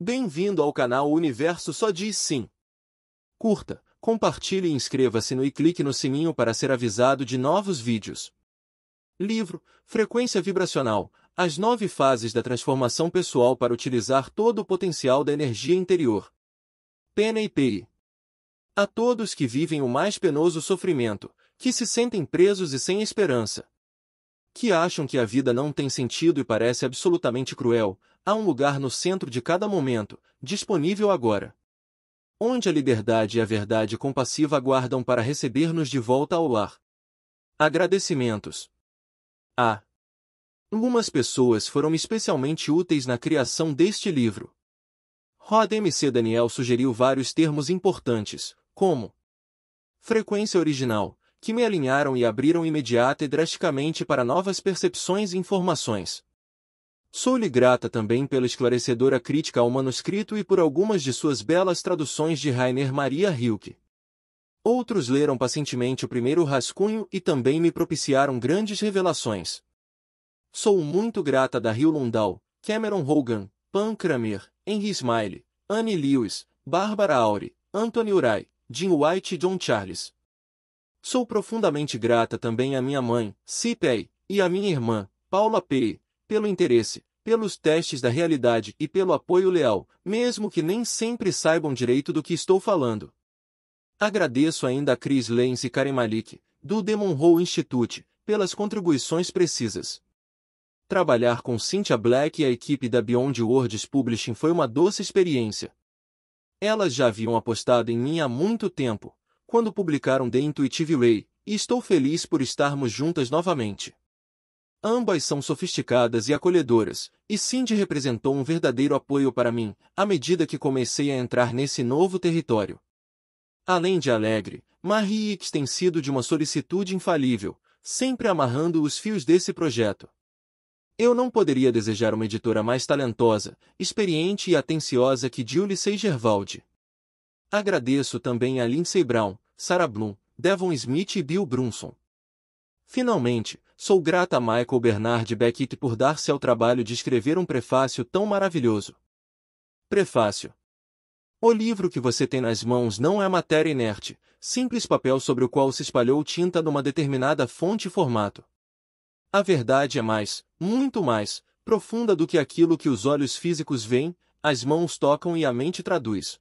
Bem-vindo ao canal O Universo Só Diz Sim. Curta, compartilhe e inscreva-se e clique no sininho para ser avisado de novos vídeos. Livro, Frequência Vibracional, as 9 fases da transformação pessoal para utilizar todo o potencial da energia interior. Penny Pei. A todos que vivem o mais penoso sofrimento, que se sentem presos e sem esperança, que acham que a vida não tem sentido e parece absolutamente cruel, há um lugar no centro de cada momento, disponível agora, onde a liberdade e a verdade compassiva aguardam para receber-nos de volta ao lar. Agradecimentos. Algumas pessoas foram especialmente úteis na criação deste livro. Rod M.C. Daniel sugeriu vários termos importantes, como frequência original, que me alinharam e abriram imediata e drasticamente para novas percepções e informações. Sou-lhe grata também pela esclarecedora crítica ao manuscrito e por algumas de suas belas traduções de Rainer Maria Rilke. Outros leram pacientemente o primeiro rascunho e também me propiciaram grandes revelações. Sou muito grata a Daryl Lundahl, Cameron Hogan, Pam Kramer, Henry Smiley, Annie Lewis, Barbara Aury, Anthony Uray, Jim White e John Charles. Sou profundamente grata também à minha mãe, Si Pei, e à minha irmã, Paula Pei, pelo interesse, pelos testes da realidade e pelo apoio leal, mesmo que nem sempre saibam direito do que estou falando. Agradeço ainda a Chris Lenz e Karen Malik, do The Monroe Institute, pelas contribuições precisas. Trabalhar com Cynthia Black e a equipe da Beyond Words Publishing foi uma doce experiência. Elas já haviam apostado em mim há muito tempo, quando publicaram The Intuitive Way, e estou feliz por estarmos juntas novamente. Ambas são sofisticadas e acolhedoras, e Cindy representou um verdadeiro apoio para mim, à medida que comecei a entrar nesse novo território. Além de alegre, Marie Hicks tem sido de uma solicitude infalível, sempre amarrando os fios desse projeto. Eu não poderia desejar uma editora mais talentosa, experiente e atenciosa que Julie Seigerwald. Agradeço também a Lindsay Brown, Sarah Bloom, Devon Smith e Bill Brunson. Finalmente, sou grata a Michael Bernard Beckett por dar-se ao trabalho de escrever um prefácio tão maravilhoso. Prefácio. O livro que você tem nas mãos não é matéria inerte, simples papel sobre o qual se espalhou tinta numa determinada fonte e formato. A verdade é mais, muito mais, profunda do que aquilo que os olhos físicos veem, as mãos tocam e a mente traduz.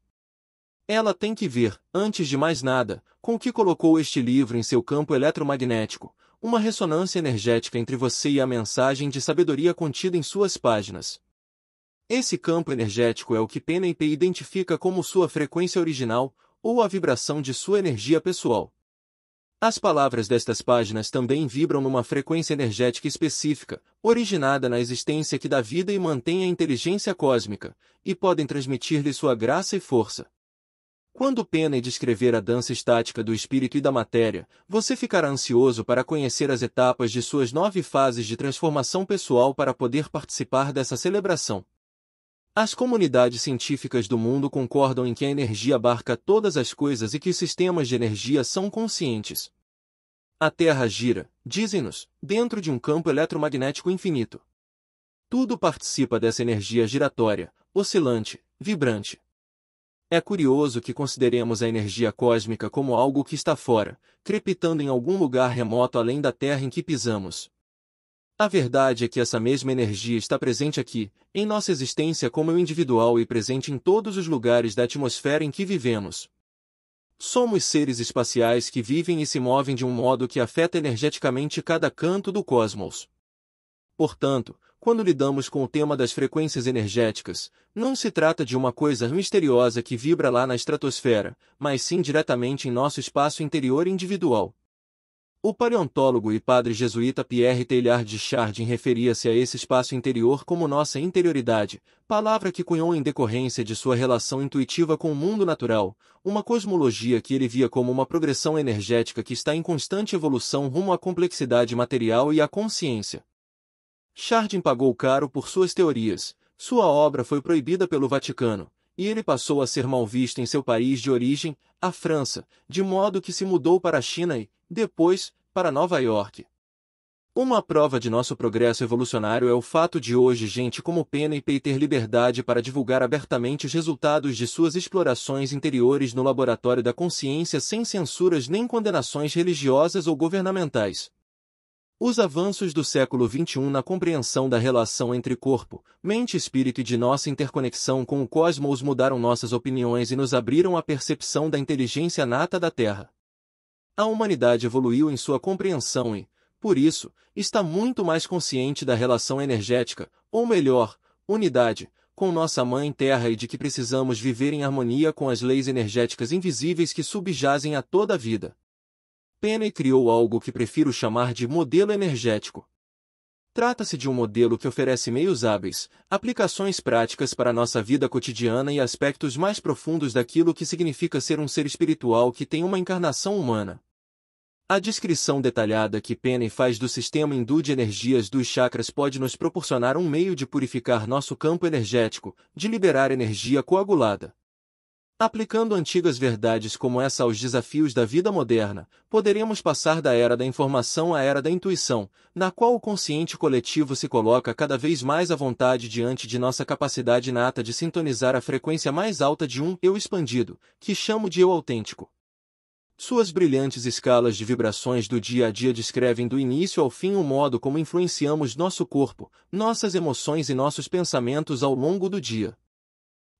Ela tem que ver, antes de mais nada, com o que colocou este livro em seu campo eletromagnético, uma ressonância energética entre você e a mensagem de sabedoria contida em suas páginas. Esse campo energético é o que Penny Pei identifica como sua frequência original, ou a vibração de sua energia pessoal. As palavras destas páginas também vibram numa frequência energética específica, originada na existência que dá vida e mantém a inteligência cósmica, e podem transmitir-lhe sua graça e força. Quando Penny descrever a dança estática do espírito e da matéria, você ficará ansioso para conhecer as etapas de suas 9 fases de transformação pessoal para poder participar dessa celebração. As comunidades científicas do mundo concordam em que a energia abarca todas as coisas e que os sistemas de energia são conscientes. A Terra gira, dizem-nos, dentro de um campo eletromagnético infinito. Tudo participa dessa energia giratória, oscilante, vibrante. É curioso que consideremos a energia cósmica como algo que está fora, crepitando em algum lugar remoto além da Terra em que pisamos. A verdade é que essa mesma energia está presente aqui, em nossa existência como individual e presente em todos os lugares da atmosfera em que vivemos. Somos seres espaciais que vivem e se movem de um modo que afeta energeticamente cada canto do cosmos. Portanto, quando lidamos com o tema das frequências energéticas, não se trata de uma coisa misteriosa que vibra lá na estratosfera, mas sim diretamente em nosso espaço interior individual. O paleontólogo e padre jesuíta Pierre Teilhard de Chardin referia-se a esse espaço interior como nossa interioridade, palavra que cunhou em decorrência de sua relação intuitiva com o mundo natural, uma cosmologia que ele via como uma progressão energética que está em constante evolução rumo à complexidade material e à consciência. Chardin pagou caro por suas teorias, sua obra foi proibida pelo Vaticano, e ele passou a ser mal visto em seu país de origem, a França, de modo que se mudou para a China e, depois, para Nova York. Uma prova de nosso progresso evolucionário é o fato de hoje gente como PNP ter liberdade para divulgar abertamente os resultados de suas explorações interiores no laboratório da consciência sem censuras nem condenações religiosas ou governamentais. Os avanços do século XXI na compreensão da relação entre corpo, mente e espírito e de nossa interconexão com o cosmos mudaram nossas opiniões e nos abriram a percepção da inteligência nata da Terra. A humanidade evoluiu em sua compreensão e, por isso, está muito mais consciente da relação energética, ou melhor, unidade, com nossa Mãe Terra e de que precisamos viver em harmonia com as leis energéticas invisíveis que subjazem a toda a vida. Penny criou algo que prefiro chamar de modelo energético. Trata-se de um modelo que oferece meios hábeis, aplicações práticas para nossa vida cotidiana e aspectos mais profundos daquilo que significa ser um ser espiritual que tem uma encarnação humana. A descrição detalhada que Penny faz do sistema hindu de energias dos chakras pode nos proporcionar um meio de purificar nosso campo energético, de liberar energia coagulada. Aplicando antigas verdades como essa aos desafios da vida moderna, poderemos passar da era da informação à era da intuição, na qual o consciente coletivo se coloca cada vez mais à vontade diante de nossa capacidade inata de sintonizar a frequência mais alta de um eu expandido, que chamo de eu autêntico. Suas brilhantes escalas de vibrações do dia a dia descrevem do início ao fim o modo como influenciamos nosso corpo, nossas emoções e nossos pensamentos ao longo do dia.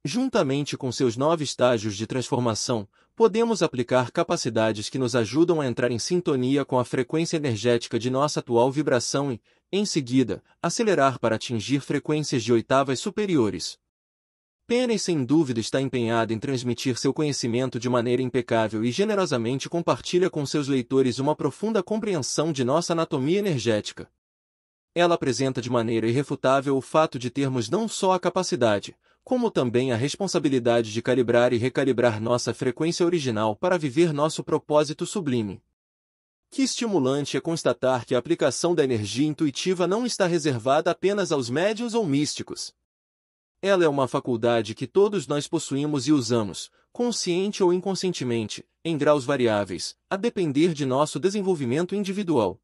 Juntamente com seus 9 estágios de transformação, podemos aplicar capacidades que nos ajudam a entrar em sintonia com a frequência energética de nossa atual vibração e, em seguida, acelerar para atingir frequências de oitavas superiores. Penny sem dúvida está empenhada em transmitir seu conhecimento de maneira impecável e generosamente compartilha com seus leitores uma profunda compreensão de nossa anatomia energética. Ela apresenta de maneira irrefutável o fato de termos não só a capacidade, como também a responsabilidade de calibrar e recalibrar nossa frequência original para viver nosso propósito sublime. Que estimulante é constatar que a aplicação da energia intuitiva não está reservada apenas aos médiuns ou místicos. Ela é uma faculdade que todos nós possuímos e usamos, consciente ou inconscientemente, em graus variáveis, a depender de nosso desenvolvimento individual.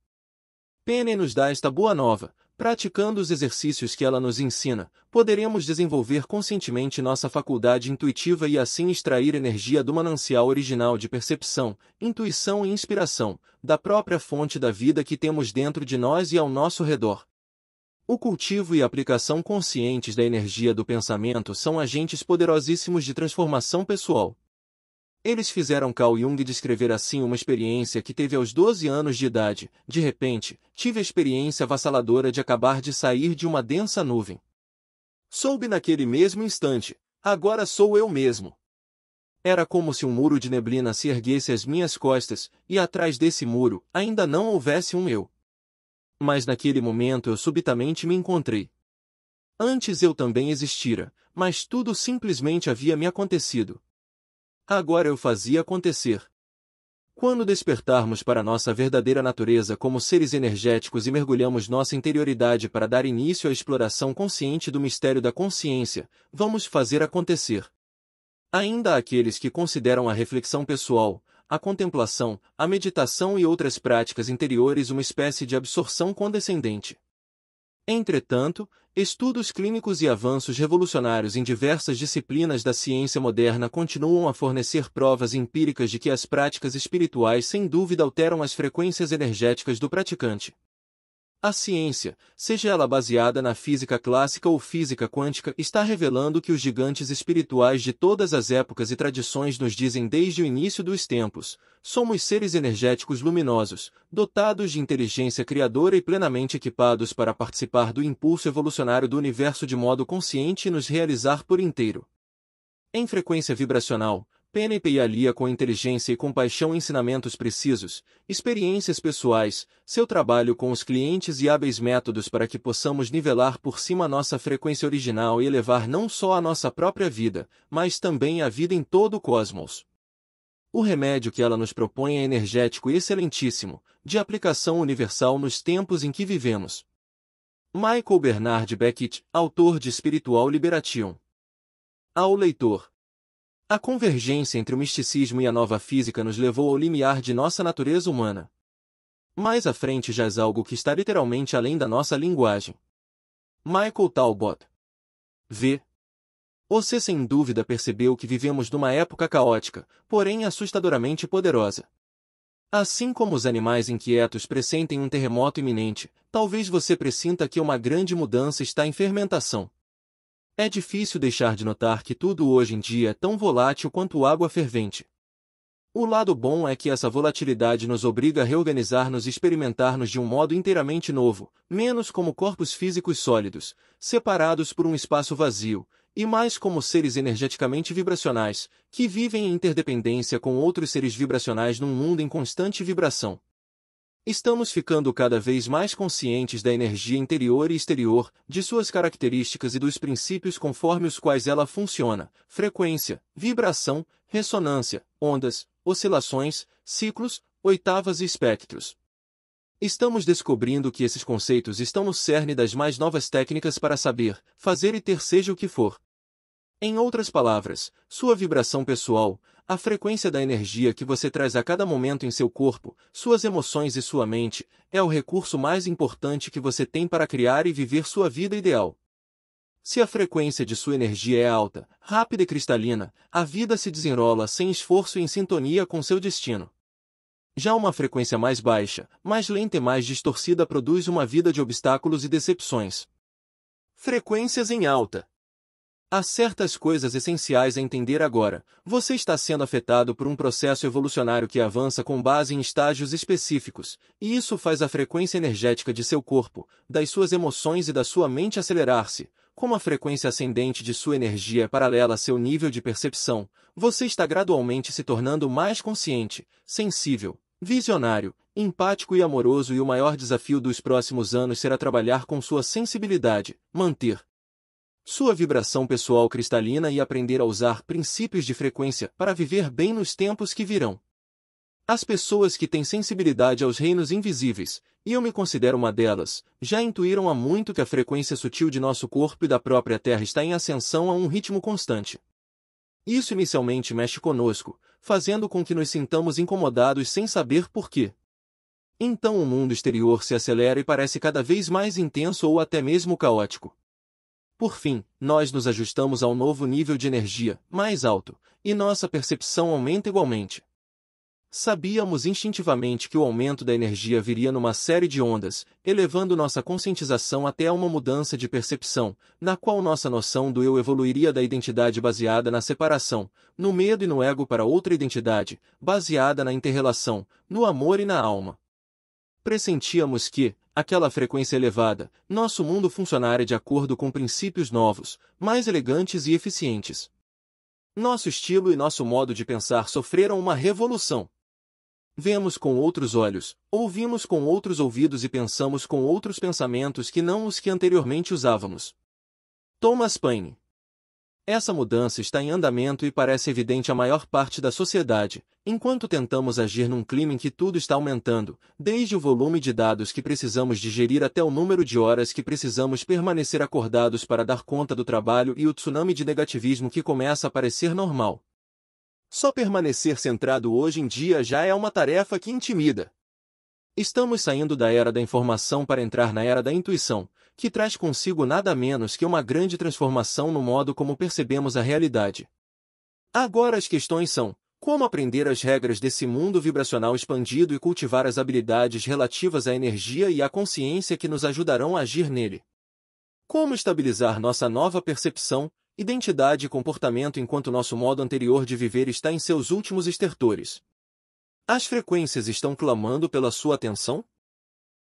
Penny nos dá esta boa nova: praticando os exercícios que ela nos ensina, poderemos desenvolver conscientemente nossa faculdade intuitiva e assim extrair energia do manancial original de percepção, intuição e inspiração, da própria fonte da vida que temos dentro de nós e ao nosso redor. O cultivo e a aplicação conscientes da energia do pensamento são agentes poderosíssimos de transformação pessoal. Eles fizeram Carl Jung descrever assim uma experiência que teve aos 12 anos de idade. De repente, tive a experiência avassaladora de acabar de sair de uma densa nuvem. Soube naquele mesmo instante: agora sou eu mesmo. Era como se um muro de neblina se erguesse às minhas costas, e atrás desse muro, ainda não houvesse um eu. Mas naquele momento eu subitamente me encontrei. Antes eu também existira, mas tudo simplesmente havia me acontecido. Agora eu fazia acontecer. Quando despertarmos para nossa verdadeira natureza como seres energéticos e mergulhamos nossa interioridade para dar início à exploração consciente do mistério da consciência, vamos fazer acontecer. Ainda há aqueles que consideram a reflexão pessoal, a contemplação, a meditação e outras práticas interiores uma espécie de absorção condescendente. Entretanto, estudos clínicos e avanços revolucionários em diversas disciplinas da ciência moderna continuam a fornecer provas empíricas de que as práticas espirituais sem dúvida alteram as frequências energéticas do praticante. A ciência, seja ela baseada na física clássica ou física quântica, está revelando que os gigantes espirituais de todas as épocas e tradições nos dizem desde o início dos tempos: somos seres energéticos luminosos, dotados de inteligência criadora e plenamente equipados para participar do impulso evolucionário do universo de modo consciente e nos realizar por inteiro. Em frequência vibracional, PNP alia com inteligência e compaixão ensinamentos precisos, experiências pessoais, seu trabalho com os clientes e hábeis métodos para que possamos nivelar por cima nossa frequência original e elevar não só a nossa própria vida, mas também a vida em todo o cosmos. O remédio que ela nos propõe é energético e excelentíssimo, de aplicação universal nos tempos em que vivemos. Michael Bernard Beckett, autor de Spiritual Liberation. Ao leitor. A convergência entre o misticismo e a nova física nos levou ao limiar de nossa natureza humana. Mais à frente jaz algo que está literalmente além da nossa linguagem. Michael Talbot. V. Você sem dúvida percebeu que vivemos numa época caótica, porém assustadoramente poderosa. Assim como os animais inquietos pressentem um terremoto iminente, talvez você pressinta que uma grande mudança está em fermentação. É difícil deixar de notar que tudo hoje em dia é tão volátil quanto água fervente. O lado bom é que essa volatilidade nos obriga a reorganizar-nos e experimentar-nos de um modo inteiramente novo, menos como corpos físicos sólidos, separados por um espaço vazio, e mais como seres energeticamente vibracionais, que vivem em interdependência com outros seres vibracionais num mundo em constante vibração. Estamos ficando cada vez mais conscientes da energia interior e exterior, de suas características e dos princípios conforme os quais ela funciona: frequência, vibração, ressonância, ondas, oscilações, ciclos, oitavas e espectros. Estamos descobrindo que esses conceitos estão no cerne das mais novas técnicas para saber, fazer e ter seja o que for. Em outras palavras, sua vibração pessoal, a frequência da energia que você traz a cada momento em seu corpo, suas emoções e sua mente, é o recurso mais importante que você tem para criar e viver sua vida ideal. Se a frequência de sua energia é alta, rápida e cristalina, a vida se desenrola sem esforço e em sintonia com seu destino. Já uma frequência mais baixa, mais lenta e mais distorcida produz uma vida de obstáculos e decepções. Frequências em alta. Há certas coisas essenciais a entender agora. Você está sendo afetado por um processo evolucionário que avança com base em estágios específicos, e isso faz a frequência energética de seu corpo, das suas emoções e da sua mente acelerar-se. Como a frequência ascendente de sua energia é paralela a seu nível de percepção, você está gradualmente se tornando mais consciente, sensível, visionário, empático e amoroso, e o maior desafio dos próximos anos será trabalhar com sua sensibilidade, manter sua vibração pessoal cristalina e aprender a usar princípios de frequência para viver bem nos tempos que virão. As pessoas que têm sensibilidade aos reinos invisíveis, e eu me considero uma delas, já intuíram há muito que a frequência sutil de nosso corpo e da própria Terra está em ascensão a um ritmo constante. Isso inicialmente mexe conosco, fazendo com que nos sintamos incomodados sem saber por quê. Então o mundo exterior se acelera e parece cada vez mais intenso ou até mesmo caótico. Por fim, nós nos ajustamos a um novo nível de energia, mais alto, e nossa percepção aumenta igualmente. Sabíamos instintivamente que o aumento da energia viria numa série de ondas, elevando nossa conscientização até a uma mudança de percepção, na qual nossa noção do eu evoluiria da identidade baseada na separação, no medo e no ego para outra identidade, baseada na inter-relação, no amor e na alma. Pressentíamos que, aquela frequência elevada, nosso mundo funcionaria de acordo com princípios novos, mais elegantes e eficientes. Nosso estilo e nosso modo de pensar sofreram uma revolução. Vemos com outros olhos, ouvimos com outros ouvidos e pensamos com outros pensamentos que não os que anteriormente usávamos. Thomas Paine. Essa mudança está em andamento e parece evidente à maior parte da sociedade, enquanto tentamos agir num clima em que tudo está aumentando, desde o volume de dados que precisamos digerir até o número de horas que precisamos permanecer acordados para dar conta do trabalho e o tsunami de negativismo que começa a parecer normal. Só permanecer centrado hoje em dia já é uma tarefa que intimida. Estamos saindo da era da informação para entrar na era da intuição, que traz consigo nada menos que uma grande transformação no modo como percebemos a realidade. Agora as questões são: como aprender as regras desse mundo vibracional expandido e cultivar as habilidades relativas à energia e à consciência que nos ajudarão a agir nele? Como estabilizar nossa nova percepção, identidade e comportamento enquanto nosso modo anterior de viver está em seus últimos estertores? As frequências estão clamando pela sua atenção?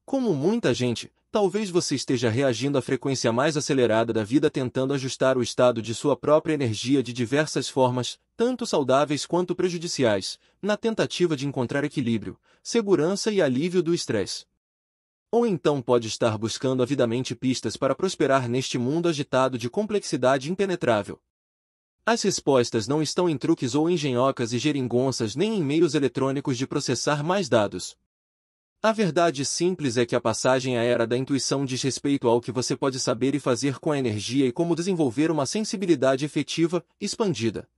Como muita gente, talvez você esteja reagindo à frequência mais acelerada da vida tentando ajustar o estado de sua própria energia de diversas formas, tanto saudáveis quanto prejudiciais, na tentativa de encontrar equilíbrio, segurança e alívio do estresse. Ou então pode estar buscando avidamente pistas para prosperar neste mundo agitado de complexidade impenetrável. As respostas não estão em truques ou engenhocas e geringonças nem em meios eletrônicos de processar mais dados. A verdade simples é que a passagem à era da intuição diz respeito ao que você pode saber e fazer com a energia e como desenvolver uma sensibilidade efetiva, expandida.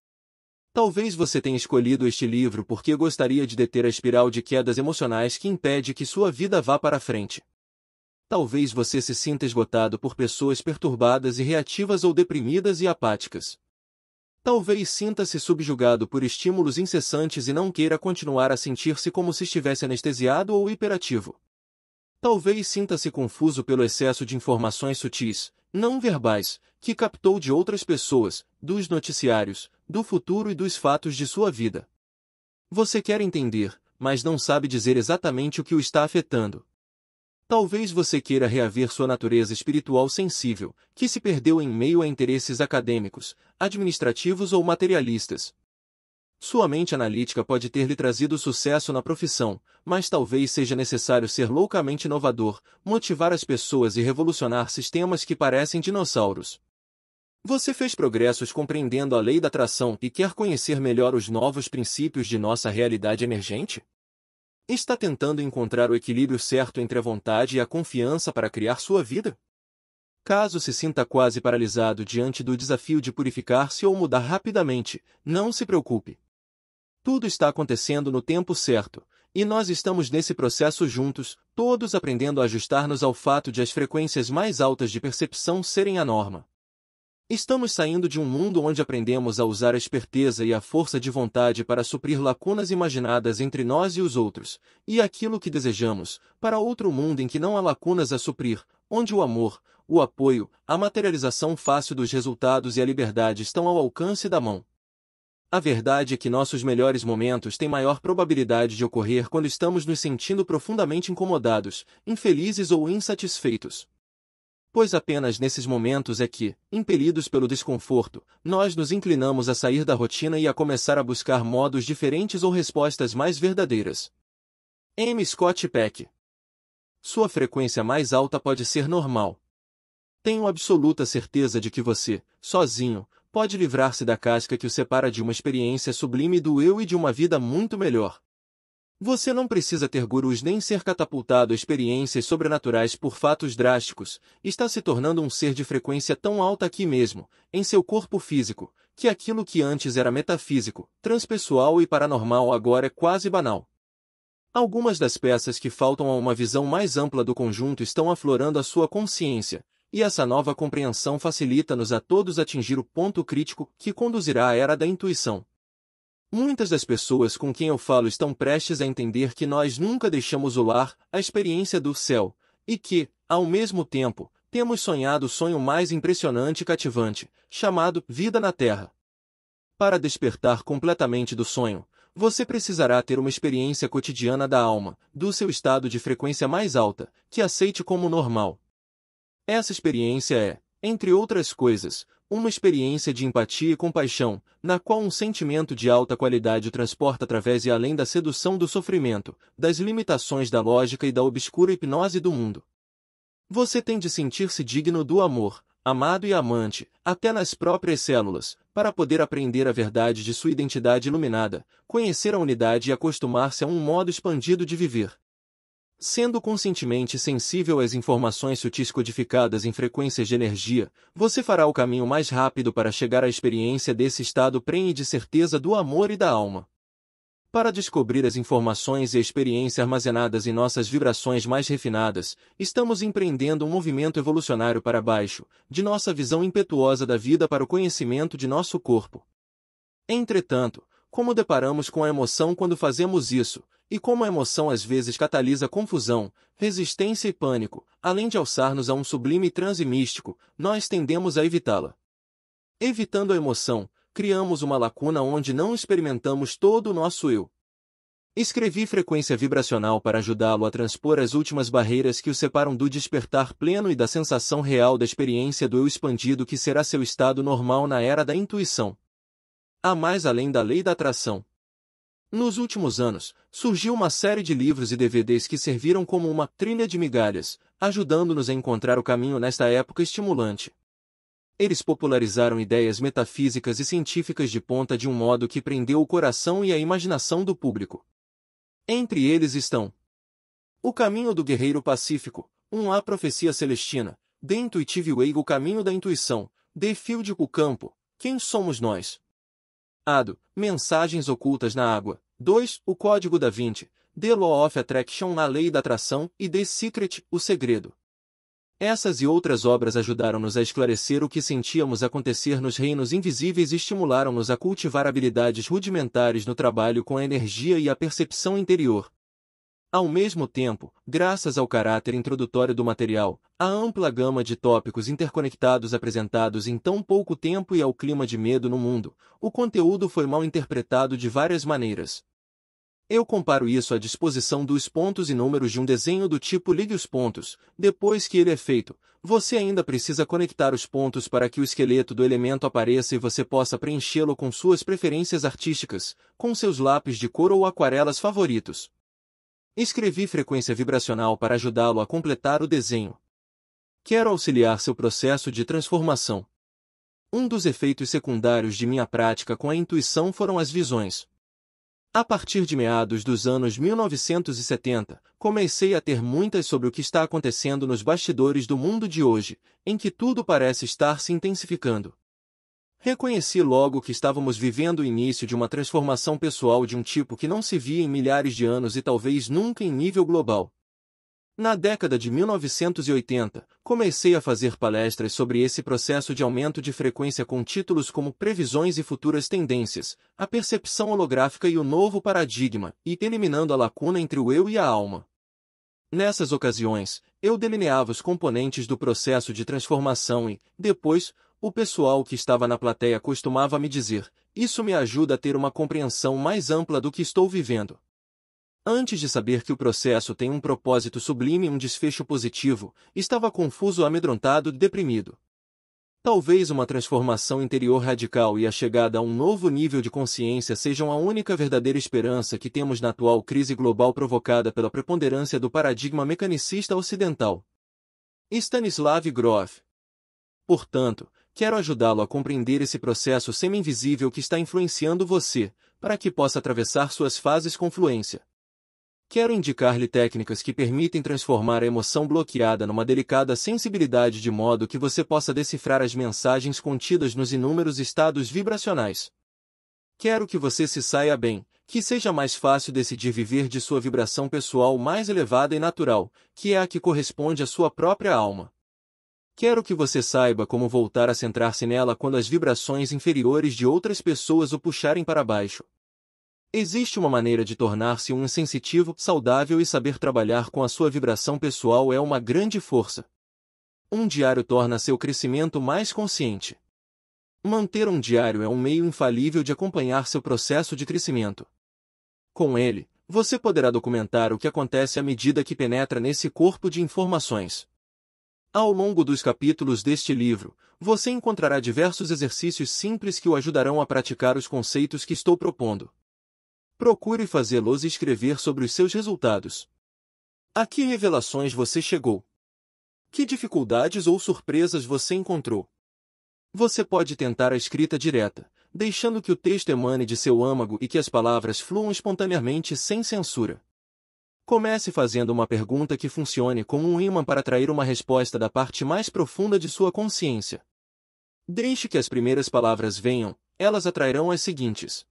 Talvez você tenha escolhido este livro porque gostaria de deter a espiral de quedas emocionais que impede que sua vida vá para frente. Talvez você se sinta esgotado por pessoas perturbadas e reativas ou deprimidas e apáticas. Talvez sinta-se subjugado por estímulos incessantes e não queira continuar a sentir-se como se estivesse anestesiado ou hiperativo. Talvez sinta-se confuso pelo excesso de informações sutis, não verbais, que captou de outras pessoas, dos noticiários, do futuro e dos fatos de sua vida. Você quer entender, mas não sabe dizer exatamente o que o está afetando. Talvez você queira reaver sua natureza espiritual sensível, que se perdeu em meio a interesses acadêmicos, administrativos ou materialistas. Sua mente analítica pode ter lhe trazido sucesso na profissão, mas talvez seja necessário ser loucamente inovador, motivar as pessoas e revolucionar sistemas que parecem dinossauros. Você fez progressos compreendendo a lei da atração e quer conhecer melhor os novos princípios de nossa realidade emergente? Está tentando encontrar o equilíbrio certo entre a vontade e a confiança para criar sua vida? Caso se sinta quase paralisado diante do desafio de purificar-se ou mudar rapidamente, não se preocupe. Tudo está acontecendo no tempo certo, e nós estamos nesse processo juntos, todos aprendendo a ajustar-nos ao fato de as frequências mais altas de percepção serem a norma. Estamos saindo de um mundo onde aprendemos a usar a esperteza e a força de vontade para suprir lacunas imaginadas entre nós e os outros, e aquilo que desejamos, para outro mundo em que não há lacunas a suprir, onde o amor, o apoio, a materialização fácil dos resultados e a liberdade estão ao alcance da mão. A verdade é que nossos melhores momentos têm maior probabilidade de ocorrer quando estamos nos sentindo profundamente incomodados, infelizes ou insatisfeitos. Pois apenas nesses momentos é que, impelidos pelo desconforto, nós nos inclinamos a sair da rotina e a começar a buscar modos diferentes ou respostas mais verdadeiras. M. Scott Peck. Sua frequência mais alta pode ser normal. Tenho absoluta certeza de que você, sozinho, pode livrar-se da casca que o separa de uma experiência sublime do eu e de uma vida muito melhor. Você não precisa ter gurus nem ser catapultado a experiências sobrenaturais por fatos drásticos, está se tornando um ser de frequência tão alta aqui mesmo, em seu corpo físico, que aquilo que antes era metafísico, transpessoal e paranormal agora é quase banal. Algumas das peças que faltam a uma visão mais ampla do conjunto estão aflorando a sua consciência, e essa nova compreensão facilita-nos a todos atingir o ponto crítico que conduzirá à era da intuição. Muitas das pessoas com quem eu falo estão prestes a entender que nós nunca deixamos o lar, a experiência do céu, e que, ao mesmo tempo, temos sonhado o sonho mais impressionante e cativante, chamado vida na Terra. Para despertar completamente do sonho, você precisará ter uma experiência cotidiana da alma, do seu estado de frequência mais alta, que aceite como normal. Essa experiência é, entre outras coisas, uma experiência de empatia e compaixão, na qual um sentimento de alta qualidade o transporta através e além da sedução do sofrimento, das limitações da lógica e da obscura hipnose do mundo. Você tem de sentir-se digno do amor, amado e amante, até nas próprias células, para poder aprender a verdade de sua identidade iluminada, conhecer a unidade e acostumar-se a um modo expandido de viver. Sendo conscientemente sensível às informações sutis codificadas em frequências de energia, você fará o caminho mais rápido para chegar à experiência desse estado prenhe de certeza do amor e da alma. Para descobrir as informações e a experiência armazenadas em nossas vibrações mais refinadas, estamos empreendendo um movimento evolucionário para baixo, de nossa visão impetuosa da vida para o conhecimento de nosso corpo. Entretanto, como deparamos com a emoção quando fazemos isso, e como a emoção às vezes catalisa confusão, resistência e pânico, além de alçar-nos a um sublime transe místico, nós tendemos a evitá-la. Evitando a emoção, criamos uma lacuna onde não experimentamos todo o nosso eu. Escrevi frequência vibracional para ajudá-lo a transpor as últimas barreiras que o separam do despertar pleno e da sensação real da experiência do eu expandido que será seu estado normal na era da intuição. Há mais além da lei da atração. Nos últimos anos, surgiu uma série de livros e DVDs que serviram como uma trilha de migalhas, ajudando-nos a encontrar o caminho nesta época estimulante. Eles popularizaram ideias metafísicas e científicas de ponta de um modo que prendeu o coração e a imaginação do público. Entre eles estão O Caminho do Guerreiro Pacífico, A Profecia Celestina, The Intuitive Way, O Caminho da Intuição, The Field, O Campo, Quem Somos Nós? ADO, mensagens ocultas na água. 2. O Código da Vinci, The Law of Attraction, a Lei da Atração, e The Secret, o Segredo. Essas e outras obras ajudaram-nos a esclarecer o que sentíamos acontecer nos reinos invisíveis e estimularam-nos a cultivar habilidades rudimentares no trabalho com a energia e a percepção interior. Ao mesmo tempo, graças ao caráter introdutório do material, à ampla gama de tópicos interconectados apresentados em tão pouco tempo e ao clima de medo no mundo, o conteúdo foi mal interpretado de várias maneiras. Eu comparo isso à disposição dos pontos e números de um desenho do tipo ligue os pontos. Depois que ele é feito, você ainda precisa conectar os pontos para que o esqueleto do elemento apareça e você possa preenchê-lo com suas preferências artísticas, com seus lápis de cor ou aquarelas favoritos. Escrevi frequência vibracional para ajudá-lo a completar o desenho. Quero auxiliar seu processo de transformação. Um dos efeitos secundários de minha prática com a intuição foram as visões. A partir de meados dos anos 1970, comecei a ter muitas sobre o que está acontecendo nos bastidores do mundo de hoje, em que tudo parece estar se intensificando. Reconheci logo que estávamos vivendo o início de uma transformação pessoal de um tipo que não se via em milhares de anos e talvez nunca em nível global. Na década de 1980, comecei a fazer palestras sobre esse processo de aumento de frequência com títulos como Previsões e Futuras Tendências, a Percepção Holográfica e o Novo Paradigma, e Eliminando a Lacuna entre o Eu e a Alma. Nessas ocasiões, eu delineava os componentes do processo de transformação e, depois, o pessoal que estava na plateia costumava me dizer: isso me ajuda a ter uma compreensão mais ampla do que estou vivendo. Antes de saber que o processo tem um propósito sublime e um desfecho positivo, estava confuso, amedrontado e deprimido. Talvez uma transformação interior radical e a chegada a um novo nível de consciência sejam a única verdadeira esperança que temos na atual crise global provocada pela preponderância do paradigma mecanicista ocidental. Stanislav Grof. Portanto, quero ajudá-lo a compreender esse processo semi-invisível que está influenciando você, para que possa atravessar suas fases com fluência. Quero indicar-lhe técnicas que permitem transformar a emoção bloqueada numa delicada sensibilidade de modo que você possa decifrar as mensagens contidas nos inúmeros estados vibracionais. Quero que você se saia bem, que seja mais fácil decidir viver de sua vibração pessoal mais elevada e natural, que é a que corresponde à sua própria alma. Quero que você saiba como voltar a centrar-se nela quando as vibrações inferiores de outras pessoas o puxarem para baixo. Existe uma maneira de tornar-se um insensitivo, saudável e saber trabalhar com a sua vibração pessoal é uma grande força. Um diário torna seu crescimento mais consciente. Manter um diário é um meio infalível de acompanhar seu processo de crescimento. Com ele, você poderá documentar o que acontece à medida que penetra nesse corpo de informações. Ao longo dos capítulos deste livro, você encontrará diversos exercícios simples que o ajudarão a praticar os conceitos que estou propondo. Procure fazê-los e escrever sobre os seus resultados. A que revelações você chegou? Que dificuldades ou surpresas você encontrou? Você pode tentar a escrita direta, deixando que o texto emane de seu âmago e que as palavras fluam espontaneamente sem censura. Comece fazendo uma pergunta que funcione como um ímã para atrair uma resposta da parte mais profunda de sua consciência. Deixe que as primeiras palavras venham, elas atrairão as seguintes.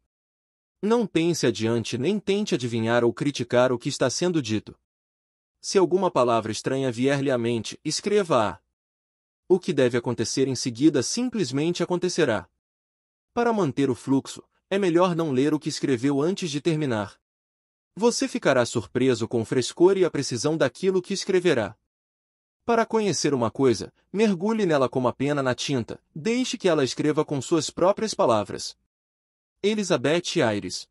Não pense adiante nem tente adivinhar ou criticar o que está sendo dito. Se alguma palavra estranha vier-lhe à mente, escreva-a. O que deve acontecer em seguida simplesmente acontecerá. Para manter o fluxo, é melhor não ler o que escreveu antes de terminar. Você ficará surpreso com o frescor e a precisão daquilo que escreverá. Para conhecer uma coisa, mergulhe nela como a pena na tinta, deixe que ela escreva com suas próprias palavras. Elizabeth Aires.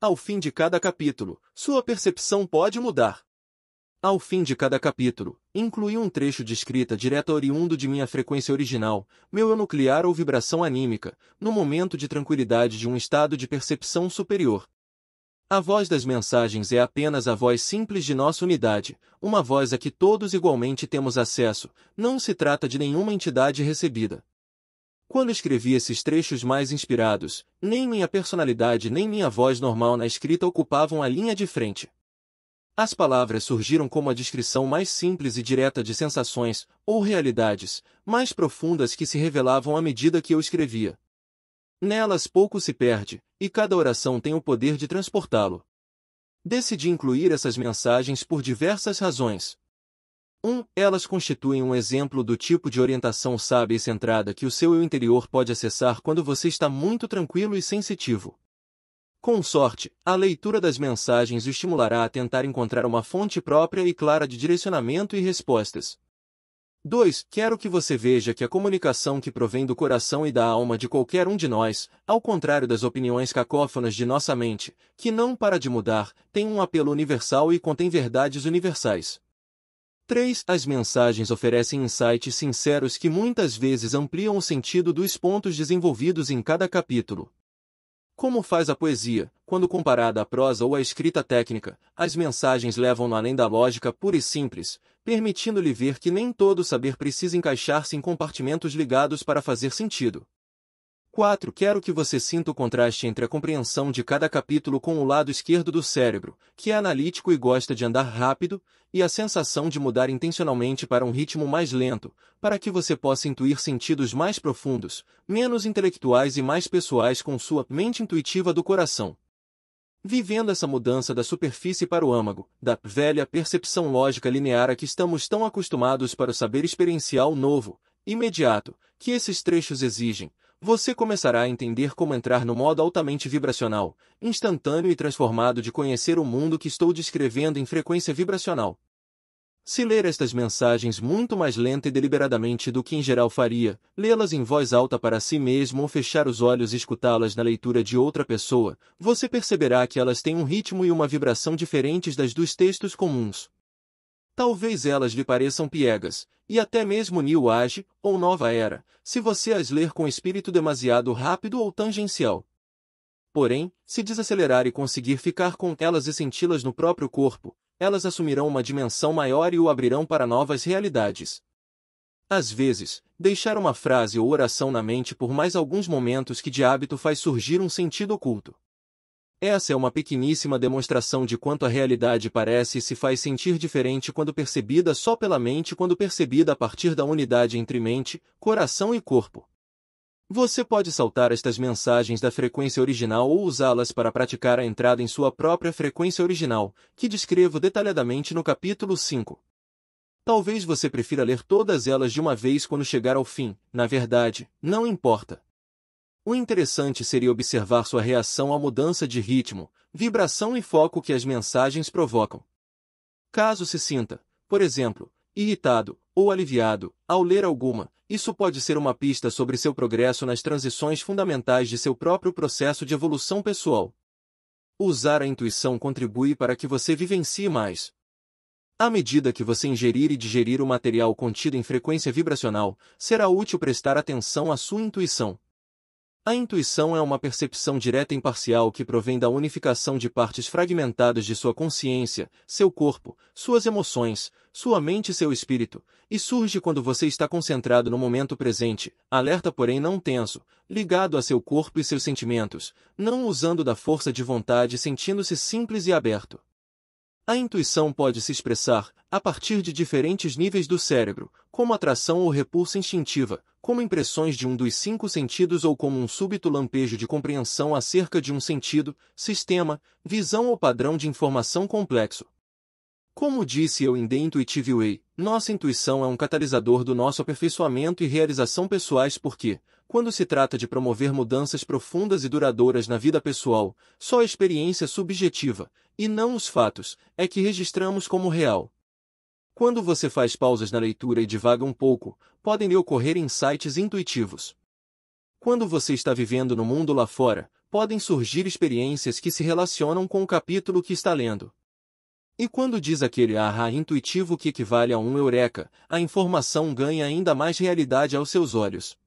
Ao fim de cada capítulo, sua percepção pode mudar. Ao fim de cada capítulo, incluí um trecho de escrita direta oriundo de minha frequência original, meu eu nuclear ou vibração anímica, no momento de tranquilidade de um estado de percepção superior. A voz das mensagens é apenas a voz simples de nossa unidade, uma voz a que todos igualmente temos acesso, não se trata de nenhuma entidade recebida. Quando escrevi esses trechos mais inspirados, nem minha personalidade nem minha voz normal na escrita ocupavam a linha de frente. As palavras surgiram como a descrição mais simples e direta de sensações, ou realidades, mais profundas que se revelavam à medida que eu escrevia. Nelas pouco se perde, e cada oração tem o poder de transportá-lo. Decidi incluir essas mensagens por diversas razões. 1. Elas constituem um exemplo do tipo de orientação sábia e centrada que o seu eu interior pode acessar quando você está muito tranquilo e sensitivo. Com sorte, a leitura das mensagens o estimulará a tentar encontrar uma fonte própria e clara de direcionamento e respostas. 2. Quero que você veja que a comunicação que provém do coração e da alma de qualquer um de nós, ao contrário das opiniões cacófonas de nossa mente, que não para de mudar, tem um apelo universal e contém verdades universais. 3. As mensagens oferecem insights sinceros que muitas vezes ampliam o sentido dos pontos desenvolvidos em cada capítulo. Como faz a poesia, quando comparada à prosa ou à escrita técnica, as mensagens levam-no além da lógica pura e simples, permitindo-lhe ver que nem todo saber precisa encaixar-se em compartimentos ligados para fazer sentido. 4. Quero que você sinta o contraste entre a compreensão de cada capítulo com o lado esquerdo do cérebro, que é analítico e gosta de andar rápido, e a sensação de mudar intencionalmente para um ritmo mais lento, para que você possa intuir sentidos mais profundos, menos intelectuais e mais pessoais com sua mente intuitiva do coração. Vivendo essa mudança da superfície para o âmago, da velha percepção lógica linear a que estamos tão acostumados para o saber experiencial novo, imediato, que esses trechos exigem, você começará a entender como entrar no modo altamente vibracional, instantâneo e transformado de conhecer o mundo que estou descrevendo em frequência vibracional. Se ler estas mensagens muito mais lenta e deliberadamente do que em geral faria, lê-las em voz alta para si mesmo ou fechar os olhos e escutá-las na leitura de outra pessoa, você perceberá que elas têm um ritmo e uma vibração diferentes das dos textos comuns. Talvez elas lhe pareçam piegas, e até mesmo New Age, ou Nova Era, se você as ler com espírito demasiado rápido ou tangencial. Porém, se desacelerar e conseguir ficar com elas e senti-las no próprio corpo, elas assumirão uma dimensão maior e o abrirão para novas realidades. Às vezes, deixar uma frase ou oração na mente por mais alguns momentos que de hábito faz surgir um sentido oculto. Essa é uma pequeníssima demonstração de quanto a realidade parece e se faz sentir diferente quando percebida só pela mente e quando percebida a partir da unidade entre mente, coração e corpo. Você pode saltar estas mensagens da frequência original ou usá-las para praticar a entrada em sua própria frequência original, que descrevo detalhadamente no capítulo 5. Talvez você prefira ler todas elas de uma vez quando chegar ao fim, na verdade, não importa. O interessante seria observar sua reação à mudança de ritmo, vibração e foco que as mensagens provocam. Caso se sinta, por exemplo, irritado ou aliviado ao ler alguma, isso pode ser uma pista sobre seu progresso nas transições fundamentais de seu próprio processo de evolução pessoal. Usar a intuição contribui para que você vivencie mais. À medida que você ingerir e digerir o material contido em frequência vibracional, será útil prestar atenção à sua intuição. A intuição é uma percepção direta e imparcial que provém da unificação de partes fragmentadas de sua consciência, seu corpo, suas emoções, sua mente e seu espírito, e surge quando você está concentrado no momento presente, alerta porém não tenso, ligado a seu corpo e seus sentimentos, não usando da força de vontade, sentindo-se simples e aberto. A intuição pode se expressar, a partir de diferentes níveis do cérebro, como atração ou repulsa instintiva, como impressões de um dos 5 sentidos ou como um súbito lampejo de compreensão acerca de um sentido, sistema, visão ou padrão de informação complexo. Como disse eu em The Intuitive Way, nossa intuição é um catalisador do nosso aperfeiçoamento e realização pessoais porque, quando se trata de promover mudanças profundas e duradouras na vida pessoal, só a experiência subjetiva, e não os fatos, é que registramos como real. Quando você faz pausas na leitura e divaga um pouco, podem lhe ocorrer insights intuitivos. Quando você está vivendo no mundo lá fora, podem surgir experiências que se relacionam com o capítulo que está lendo. E quando diz aquele ahá intuitivo que equivale a um eureka, a informação ganha ainda mais realidade aos seus olhos.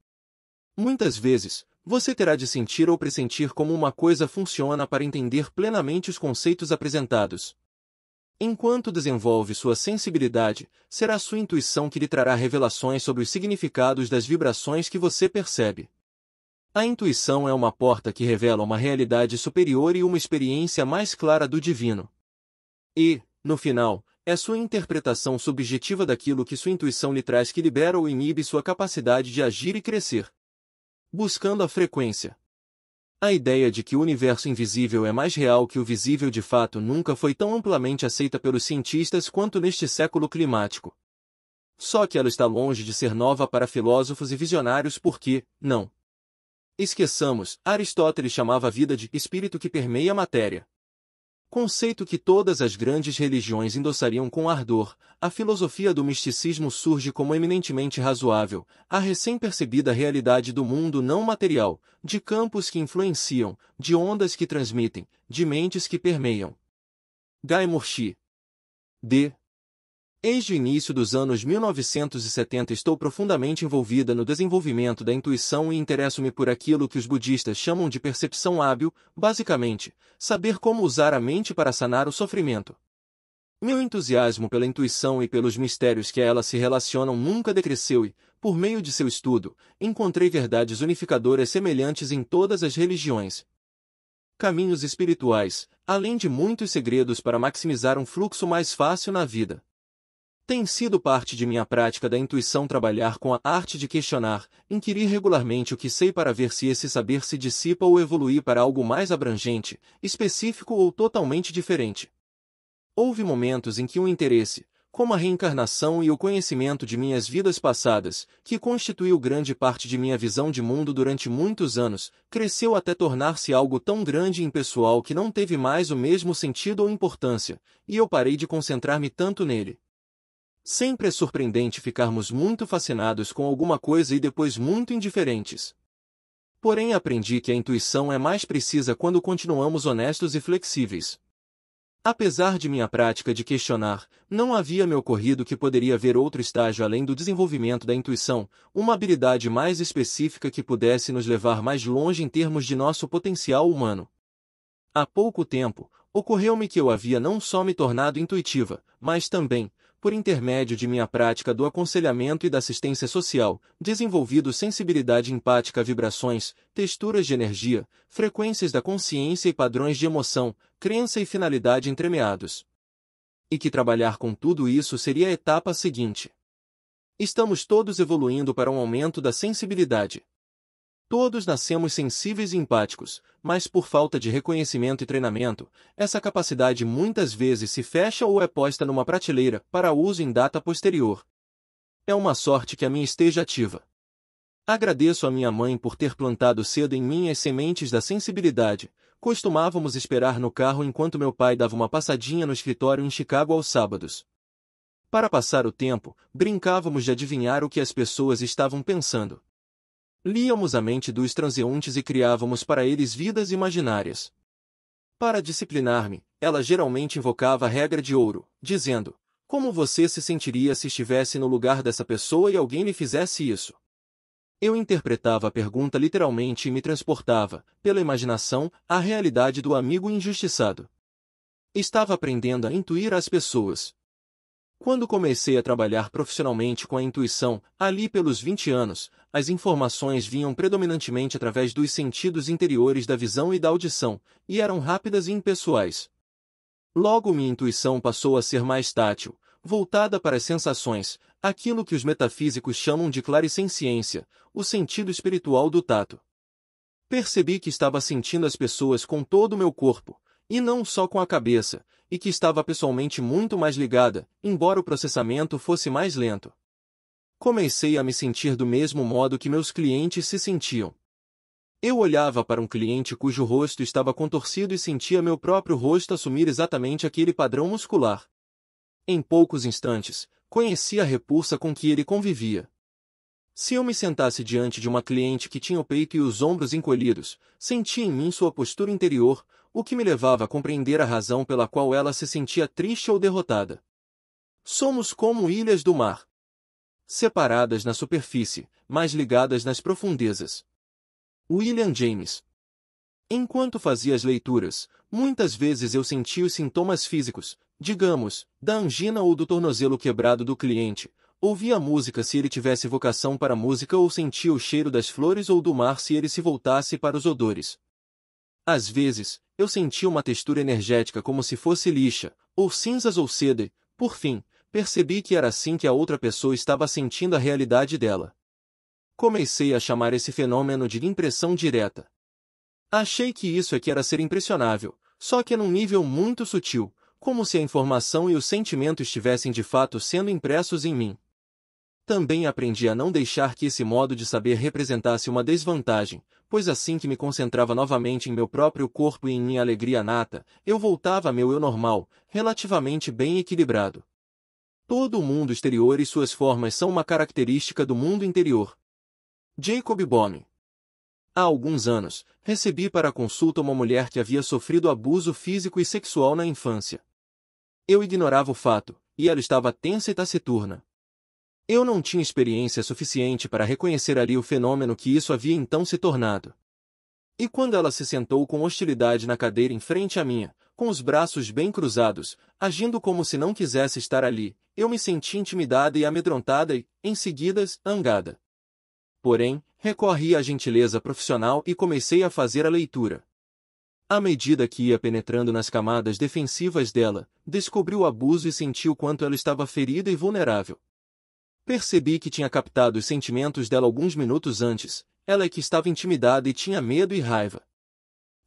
Muitas vezes, você terá de sentir ou pressentir como uma coisa funciona para entender plenamente os conceitos apresentados. Enquanto desenvolve sua sensibilidade, será sua intuição que lhe trará revelações sobre os significados das vibrações que você percebe. A intuição é uma porta que revela uma realidade superior e uma experiência mais clara do divino. E, no final, é sua interpretação subjetiva daquilo que sua intuição lhe traz que libera ou inibe sua capacidade de agir e crescer. Buscando a frequência. A ideia de que o universo invisível é mais real que o visível de fato nunca foi tão amplamente aceita pelos cientistas quanto neste século climático. Só que ela está longe de ser nova para filósofos e visionários porque, não esqueçamos, Aristóteles chamava a vida de espírito que permeia a matéria. Conceito que todas as grandes religiões endossariam com ardor, a filosofia do misticismo surge como eminentemente razoável, a recém-percebida realidade do mundo não material, de campos que influenciam, de ondas que transmitem, de mentes que permeiam. Guy Murphy. D. Desde o início dos anos 1970 estou profundamente envolvida no desenvolvimento da intuição e interesso-me por aquilo que os budistas chamam de percepção hábil, basicamente, saber como usar a mente para sanar o sofrimento. Meu entusiasmo pela intuição e pelos mistérios que a ela se relacionam nunca decresceu e, por meio de seu estudo, encontrei verdades unificadoras semelhantes em todas as religiões. Caminhos espirituais, além de muitos segredos para maximizar um fluxo mais fácil na vida. Tem sido parte de minha prática da intuição trabalhar com a arte de questionar, inquirir regularmente o que sei para ver se esse saber se dissipa ou evolui para algo mais abrangente, específico ou totalmente diferente. Houve momentos em que o interesse, como a reencarnação e o conhecimento de minhas vidas passadas, que constituiu grande parte de minha visão de mundo durante muitos anos, cresceu até tornar-se algo tão grande e impessoal que não teve mais o mesmo sentido ou importância, e eu parei de concentrar-me tanto nele. Sempre é surpreendente ficarmos muito fascinados com alguma coisa e depois muito indiferentes. Porém aprendi que a intuição é mais precisa quando continuamos honestos e flexíveis. Apesar de minha prática de questionar, não havia me ocorrido que poderia haver outro estágio além do desenvolvimento da intuição, uma habilidade mais específica que pudesse nos levar mais longe em termos de nosso potencial humano. Há pouco tempo, ocorreu-me que eu havia não só me tornado intuitiva, mas também, por intermédio de minha prática do aconselhamento e da assistência social, desenvolvido sensibilidade empática a vibrações, texturas de energia, frequências da consciência e padrões de emoção, crença e finalidade entremeados. E que trabalhar com tudo isso seria a etapa seguinte. Estamos todos evoluindo para um aumento da sensibilidade. Todos nascemos sensíveis e empáticos, mas por falta de reconhecimento e treinamento, essa capacidade muitas vezes se fecha ou é posta numa prateleira para uso em data posterior. É uma sorte que a minha esteja ativa. Agradeço a minha mãe por ter plantado cedo em mim as sementes da sensibilidade. Costumávamos esperar no carro enquanto meu pai dava uma passadinha no escritório em Chicago aos sábados. Para passar o tempo, brincávamos de adivinhar o que as pessoas estavam pensando. Líamos a mente dos transeuntes e criávamos para eles vidas imaginárias. Para disciplinar-me, ela geralmente invocava a regra de ouro, dizendo: como você se sentiria se estivesse no lugar dessa pessoa e alguém lhe fizesse isso? Eu interpretava a pergunta literalmente e me transportava, pela imaginação, à realidade do amigo injustiçado. Estava aprendendo a intuir as pessoas. Quando comecei a trabalhar profissionalmente com a intuição, ali pelos 20 anos, as informações vinham predominantemente através dos sentidos interiores da visão e da audição, e eram rápidas e impessoais. Logo minha intuição passou a ser mais tátil, voltada para as sensações, aquilo que os metafísicos chamam de clarissenciência, o sentido espiritual do tato. Percebi que estava sentindo as pessoas com todo o meu corpo, e não só com a cabeça, e que estava pessoalmente muito mais ligada, embora o processamento fosse mais lento. Comecei a me sentir do mesmo modo que meus clientes se sentiam. Eu olhava para um cliente cujo rosto estava contorcido e sentia meu próprio rosto assumir exatamente aquele padrão muscular. Em poucos instantes, conhecia a repulsa com que ele convivia. Se eu me sentasse diante de uma cliente que tinha o peito e os ombros encolhidos, sentia em mim sua postura interior, o que me levava a compreender a razão pela qual ela se sentia triste ou derrotada. Somos como ilhas do mar, separadas na superfície, mas ligadas nas profundezas. William James. Enquanto fazia as leituras, muitas vezes eu sentia os sintomas físicos, digamos, da angina ou do tornozelo quebrado do cliente, ouvia a música se ele tivesse vocação para música ou sentia o cheiro das flores ou do mar se ele se voltasse para os odores. Às vezes, eu sentia uma textura energética como se fosse lixa, ou cinzas ou seda e, por fim, percebi que era assim que a outra pessoa estava sentindo a realidade dela. Comecei a chamar esse fenômeno de impressão direta. Achei que isso é que era ser impressionável, só que num nível muito sutil, como se a informação e o sentimento estivessem de fato sendo impressos em mim. Também aprendi a não deixar que esse modo de saber representasse uma desvantagem, pois assim que me concentrava novamente em meu próprio corpo e em minha alegria nata, eu voltava a meu eu normal, relativamente bem equilibrado. Todo o mundo exterior e suas formas são uma característica do mundo interior. Jacob Böhme. Há alguns anos, recebi para consulta uma mulher que havia sofrido abuso físico e sexual na infância. Eu ignorava o fato, e ela estava tensa e taciturna. Eu não tinha experiência suficiente para reconhecer ali o fenômeno que isso havia então se tornado. E quando ela se sentou com hostilidade na cadeira em frente à minha, com os braços bem cruzados, agindo como se não quisesse estar ali, eu me senti intimidada e amedrontada e, em seguida, zangada. Porém, recorri à gentileza profissional e comecei a fazer a leitura. À medida que ia penetrando nas camadas defensivas dela, descobri o abuso e senti o quanto ela estava ferida e vulnerável. Percebi que tinha captado os sentimentos dela alguns minutos antes, ela é que estava intimidada e tinha medo e raiva.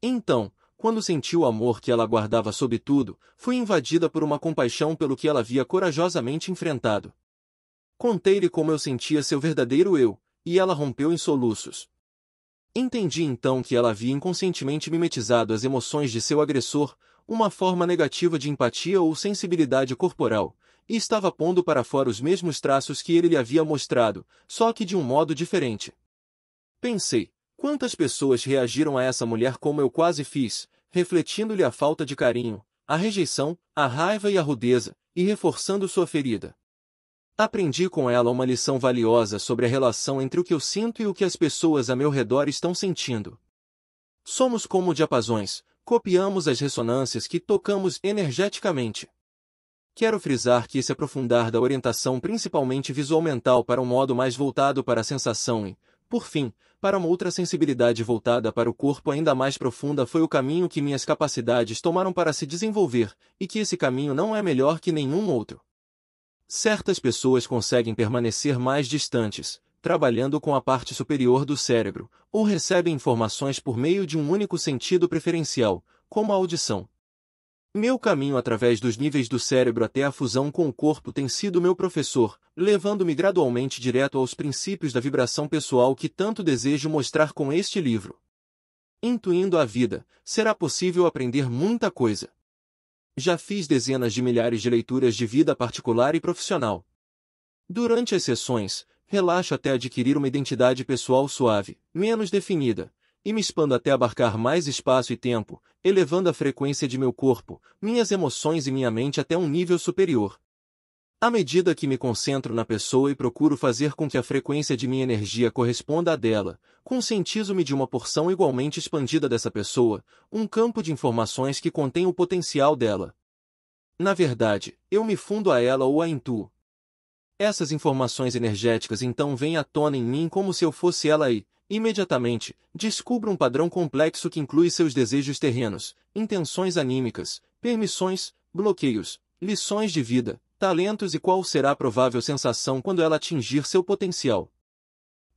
Então, quando senti o amor que ela guardava sob tudo, fui invadida por uma compaixão pelo que ela havia corajosamente enfrentado. Contei-lhe como eu sentia seu verdadeiro eu, e ela rompeu em soluços. Entendi então que ela havia inconscientemente mimetizado as emoções de seu agressor, uma forma negativa de empatia ou sensibilidade corporal, e estava pondo para fora os mesmos traços que ele lhe havia mostrado, só que de um modo diferente. Pensei, quantas pessoas reagiram a essa mulher como eu quase fiz, refletindo-lhe a falta de carinho, a rejeição, a raiva e a rudeza, e reforçando sua ferida. Aprendi com ela uma lição valiosa sobre a relação entre o que eu sinto e o que as pessoas a meu redor estão sentindo. Somos como diapasões, copiamos as ressonâncias que tocamos energeticamente. Quero frisar que esse aprofundar da orientação principalmente visual-mental para um modo mais voltado para a sensação e, por fim, para uma outra sensibilidade voltada para o corpo ainda mais profunda foi o caminho que minhas capacidades tomaram para se desenvolver, e que esse caminho não é melhor que nenhum outro. Certas pessoas conseguem permanecer mais distantes, trabalhando com a parte superior do cérebro, ou recebem informações por meio de um único sentido preferencial, como a audição. Meu caminho através dos níveis do cérebro até a fusão com o corpo tem sido meu professor, levando-me gradualmente direto aos princípios da vibração pessoal que tanto desejo mostrar com este livro. Intuindo a vida, será possível aprender muita coisa. Já fiz dezenas de milhares de leituras de vida particular e profissional. Durante as sessões, relaxo até adquirir uma identidade pessoal suave, menos definida, e me expando até abarcar mais espaço e tempo, elevando a frequência de meu corpo, minhas emoções e minha mente até um nível superior. À medida que me concentro na pessoa e procuro fazer com que a frequência de minha energia corresponda à dela, conscientizo-me de uma porção igualmente expandida dessa pessoa, um campo de informações que contém o potencial dela. Na verdade, eu me fundo a ela ou a intuo. Essas informações energéticas então vêm à tona em mim como se eu fosse ela e, imediatamente, descubro um padrão complexo que inclui seus desejos terrenos, intenções anímicas, permissões, bloqueios, lições de vida, talentos e qual será a provável sensação quando ela atingir seu potencial.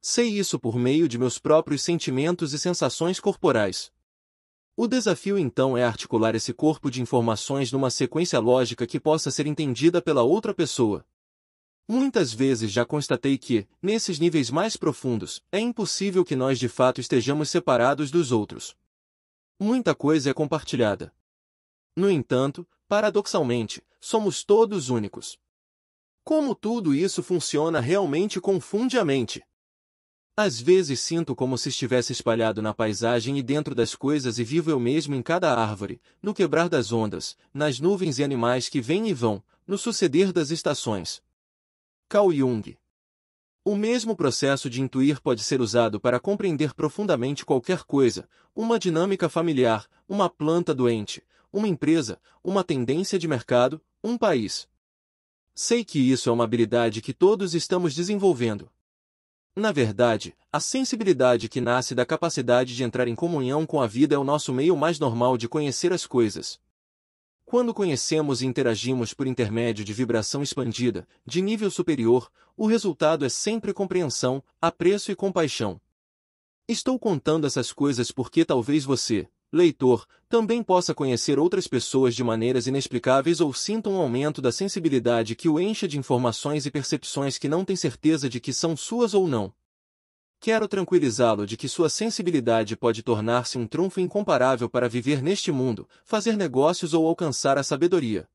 Sei isso por meio de meus próprios sentimentos e sensações corporais. O desafio então é articular esse corpo de informações numa sequência lógica que possa ser entendida pela outra pessoa. Muitas vezes já constatei que, nesses níveis mais profundos, é impossível que nós de fato estejamos separados dos outros. Muita coisa é compartilhada. No entanto, paradoxalmente, somos todos únicos. Como tudo isso funciona realmente confunde a mente. Às vezes sinto como se estivesse espalhado na paisagem e dentro das coisas e vivo eu mesmo em cada árvore, no quebrar das ondas, nas nuvens e animais que vêm e vão, no suceder das estações. Carl Jung. O mesmo processo de intuir pode ser usado para compreender profundamente qualquer coisa, uma dinâmica familiar, uma planta doente, uma empresa, uma tendência de mercado, um país. Sei que isso é uma habilidade que todos estamos desenvolvendo. Na verdade, a sensibilidade que nasce da capacidade de entrar em comunhão com a vida é o nosso meio mais normal de conhecer as coisas. Quando conhecemos e interagimos por intermédio de vibração expandida, de nível superior, o resultado é sempre compreensão, apreço e compaixão. Estou contando essas coisas porque talvez você, leitor, também possa conhecer outras pessoas de maneiras inexplicáveis ou sinta um aumento da sensibilidade que o encha de informações e percepções que não tem certeza de que são suas ou não. Quero tranquilizá-lo de que sua sensibilidade pode tornar-se um trunfo incomparável para viver neste mundo, fazer negócios ou alcançar a sabedoria.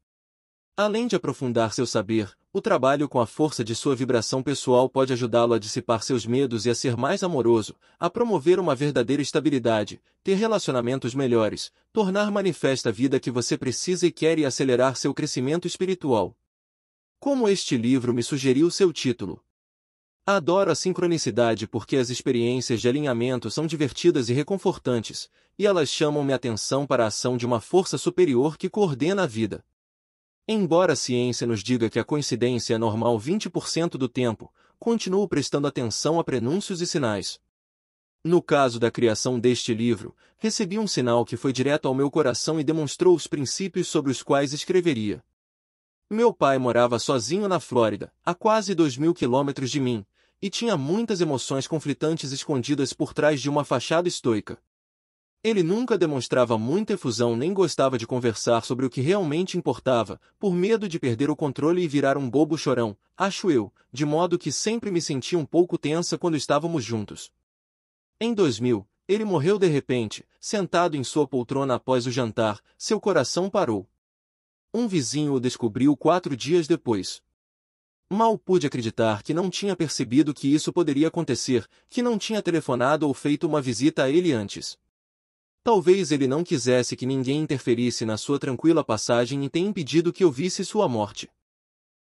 Além de aprofundar seu saber, o trabalho com a força de sua vibração pessoal pode ajudá-lo a dissipar seus medos e a ser mais amoroso, a promover uma verdadeira estabilidade, ter relacionamentos melhores, tornar manifesta a vida que você precisa e quer e acelerar seu crescimento espiritual. Como este livro me sugeriu seu título. Adoro a sincronicidade porque as experiências de alinhamento são divertidas e reconfortantes, e elas chamam minha atenção para a ação de uma força superior que coordena a vida. Embora a ciência nos diga que a coincidência é normal 20% do tempo, continuo prestando atenção a prenúncios e sinais. No caso da criação deste livro, recebi um sinal que foi direto ao meu coração e demonstrou os princípios sobre os quais escreveria. Meu pai morava sozinho na Flórida, a quase 2.000 quilômetros de mim, e tinha muitas emoções conflitantes escondidas por trás de uma fachada estoica. Ele nunca demonstrava muita efusão nem gostava de conversar sobre o que realmente importava, por medo de perder o controle e virar um bobo chorão, acho eu, de modo que sempre me sentia um pouco tensa quando estávamos juntos. Em 2000, ele morreu de repente, sentado em sua poltrona após o jantar, seu coração parou. Um vizinho o descobriu 4 dias depois. Mal pude acreditar que não tinha percebido que isso poderia acontecer, que não tinha telefonado ou feito uma visita a ele antes. Talvez ele não quisesse que ninguém interferisse na sua tranquila passagem e tenha impedido que eu visse sua morte.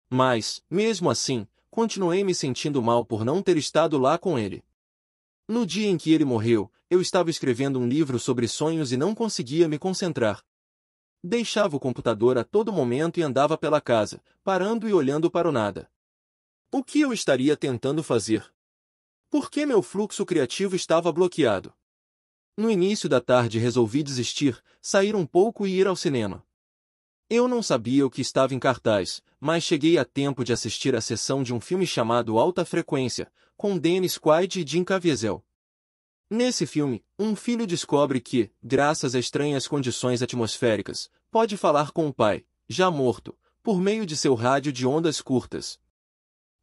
Mas, mesmo assim, continuei me sentindo mal por não ter estado lá com ele. No dia em que ele morreu, eu estava escrevendo um livro sobre sonhos e não conseguia me concentrar. Deixava o computador a todo momento e andava pela casa, parando e olhando para o nada. O que eu estaria tentando fazer? Por que meu fluxo criativo estava bloqueado? No início da tarde resolvi desistir, sair um pouco e ir ao cinema. Eu não sabia o que estava em cartaz, mas cheguei a tempo de assistir à sessão de um filme chamado Alta Frequência, com Dennis Quaid e Jim Caviezel. Nesse filme, um filho descobre que, graças a estranhas condições atmosféricas, pode falar com o pai, já morto, por meio de seu rádio de ondas curtas.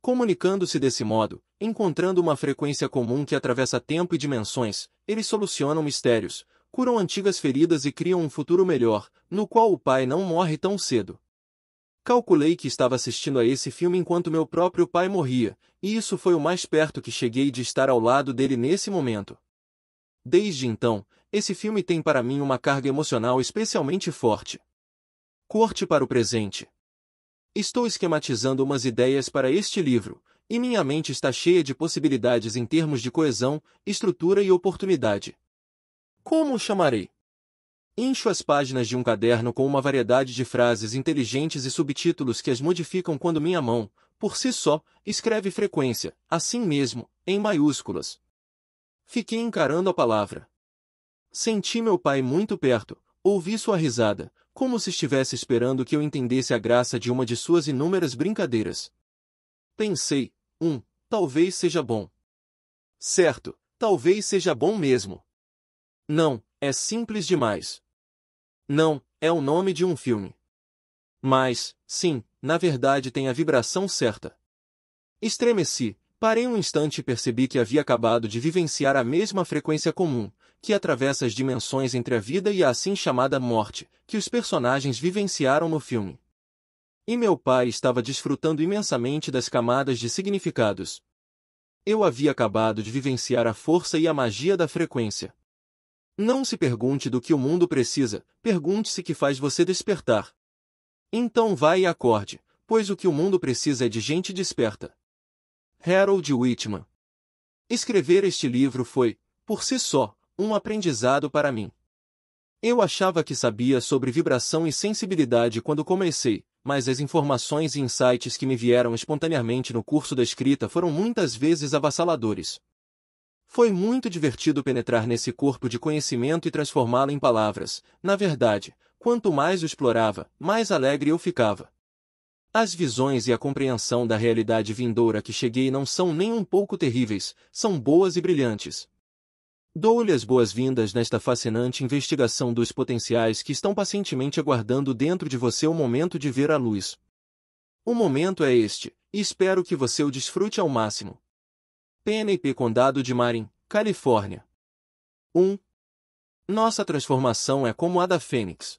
Comunicando-se desse modo, encontrando uma frequência comum que atravessa tempo e dimensões, eles solucionam mistérios, curam antigas feridas e criam um futuro melhor, no qual o pai não morre tão cedo. Calculei que estava assistindo a esse filme enquanto meu próprio pai morria, e isso foi o mais perto que cheguei de estar ao lado dele nesse momento. Desde então, esse filme tem para mim uma carga emocional especialmente forte. Corte para o presente. Estou esquematizando umas ideias para este livro, e minha mente está cheia de possibilidades em termos de coesão, estrutura e oportunidade. Como o chamarei? Encho as páginas de um caderno com uma variedade de frases inteligentes e subtítulos que as modificam quando minha mão, por si só, escreve frequência, assim mesmo, em maiúsculas. Fiquei encarando a palavra. Senti meu pai muito perto, ouvi sua risada, como se estivesse esperando que eu entendesse a graça de uma de suas inúmeras brincadeiras. Pensei, talvez seja bom. Certo, talvez seja bom mesmo. Não, é simples demais. Não, é o nome de um filme. Mas, sim, na verdade tem a vibração certa. Estremeci, parei um instante e percebi que havia acabado de vivenciar a mesma frequência comum, que atravessa as dimensões entre a vida e a assim chamada morte, que os personagens vivenciaram no filme. E meu pai estava desfrutando imensamente das camadas de significados. Eu havia acabado de vivenciar a força e a magia da frequência. Não se pergunte do que o mundo precisa, pergunte-se que faz você despertar. Então vai e acorde, pois o que o mundo precisa é de gente desperta. Harold Whitman. Escrever este livro foi, por si só, um aprendizado para mim. Eu achava que sabia sobre vibração e sensibilidade quando comecei, mas as informações e insights que me vieram espontaneamente no curso da escrita foram muitas vezes avassaladores. Foi muito divertido penetrar nesse corpo de conhecimento e transformá-lo em palavras. Na verdade, quanto mais o explorava, mais alegre eu ficava. As visões e a compreensão da realidade vindoura que cheguei não são nem um pouco terríveis, são boas e brilhantes. Dou-lhe as boas-vindas nesta fascinante investigação dos potenciais que estão pacientemente aguardando dentro de você o momento de ver a luz. O momento é este, e espero que você o desfrute ao máximo. PNP Condado de Marin, Califórnia. 1. Nossa transformação é como a da fênix.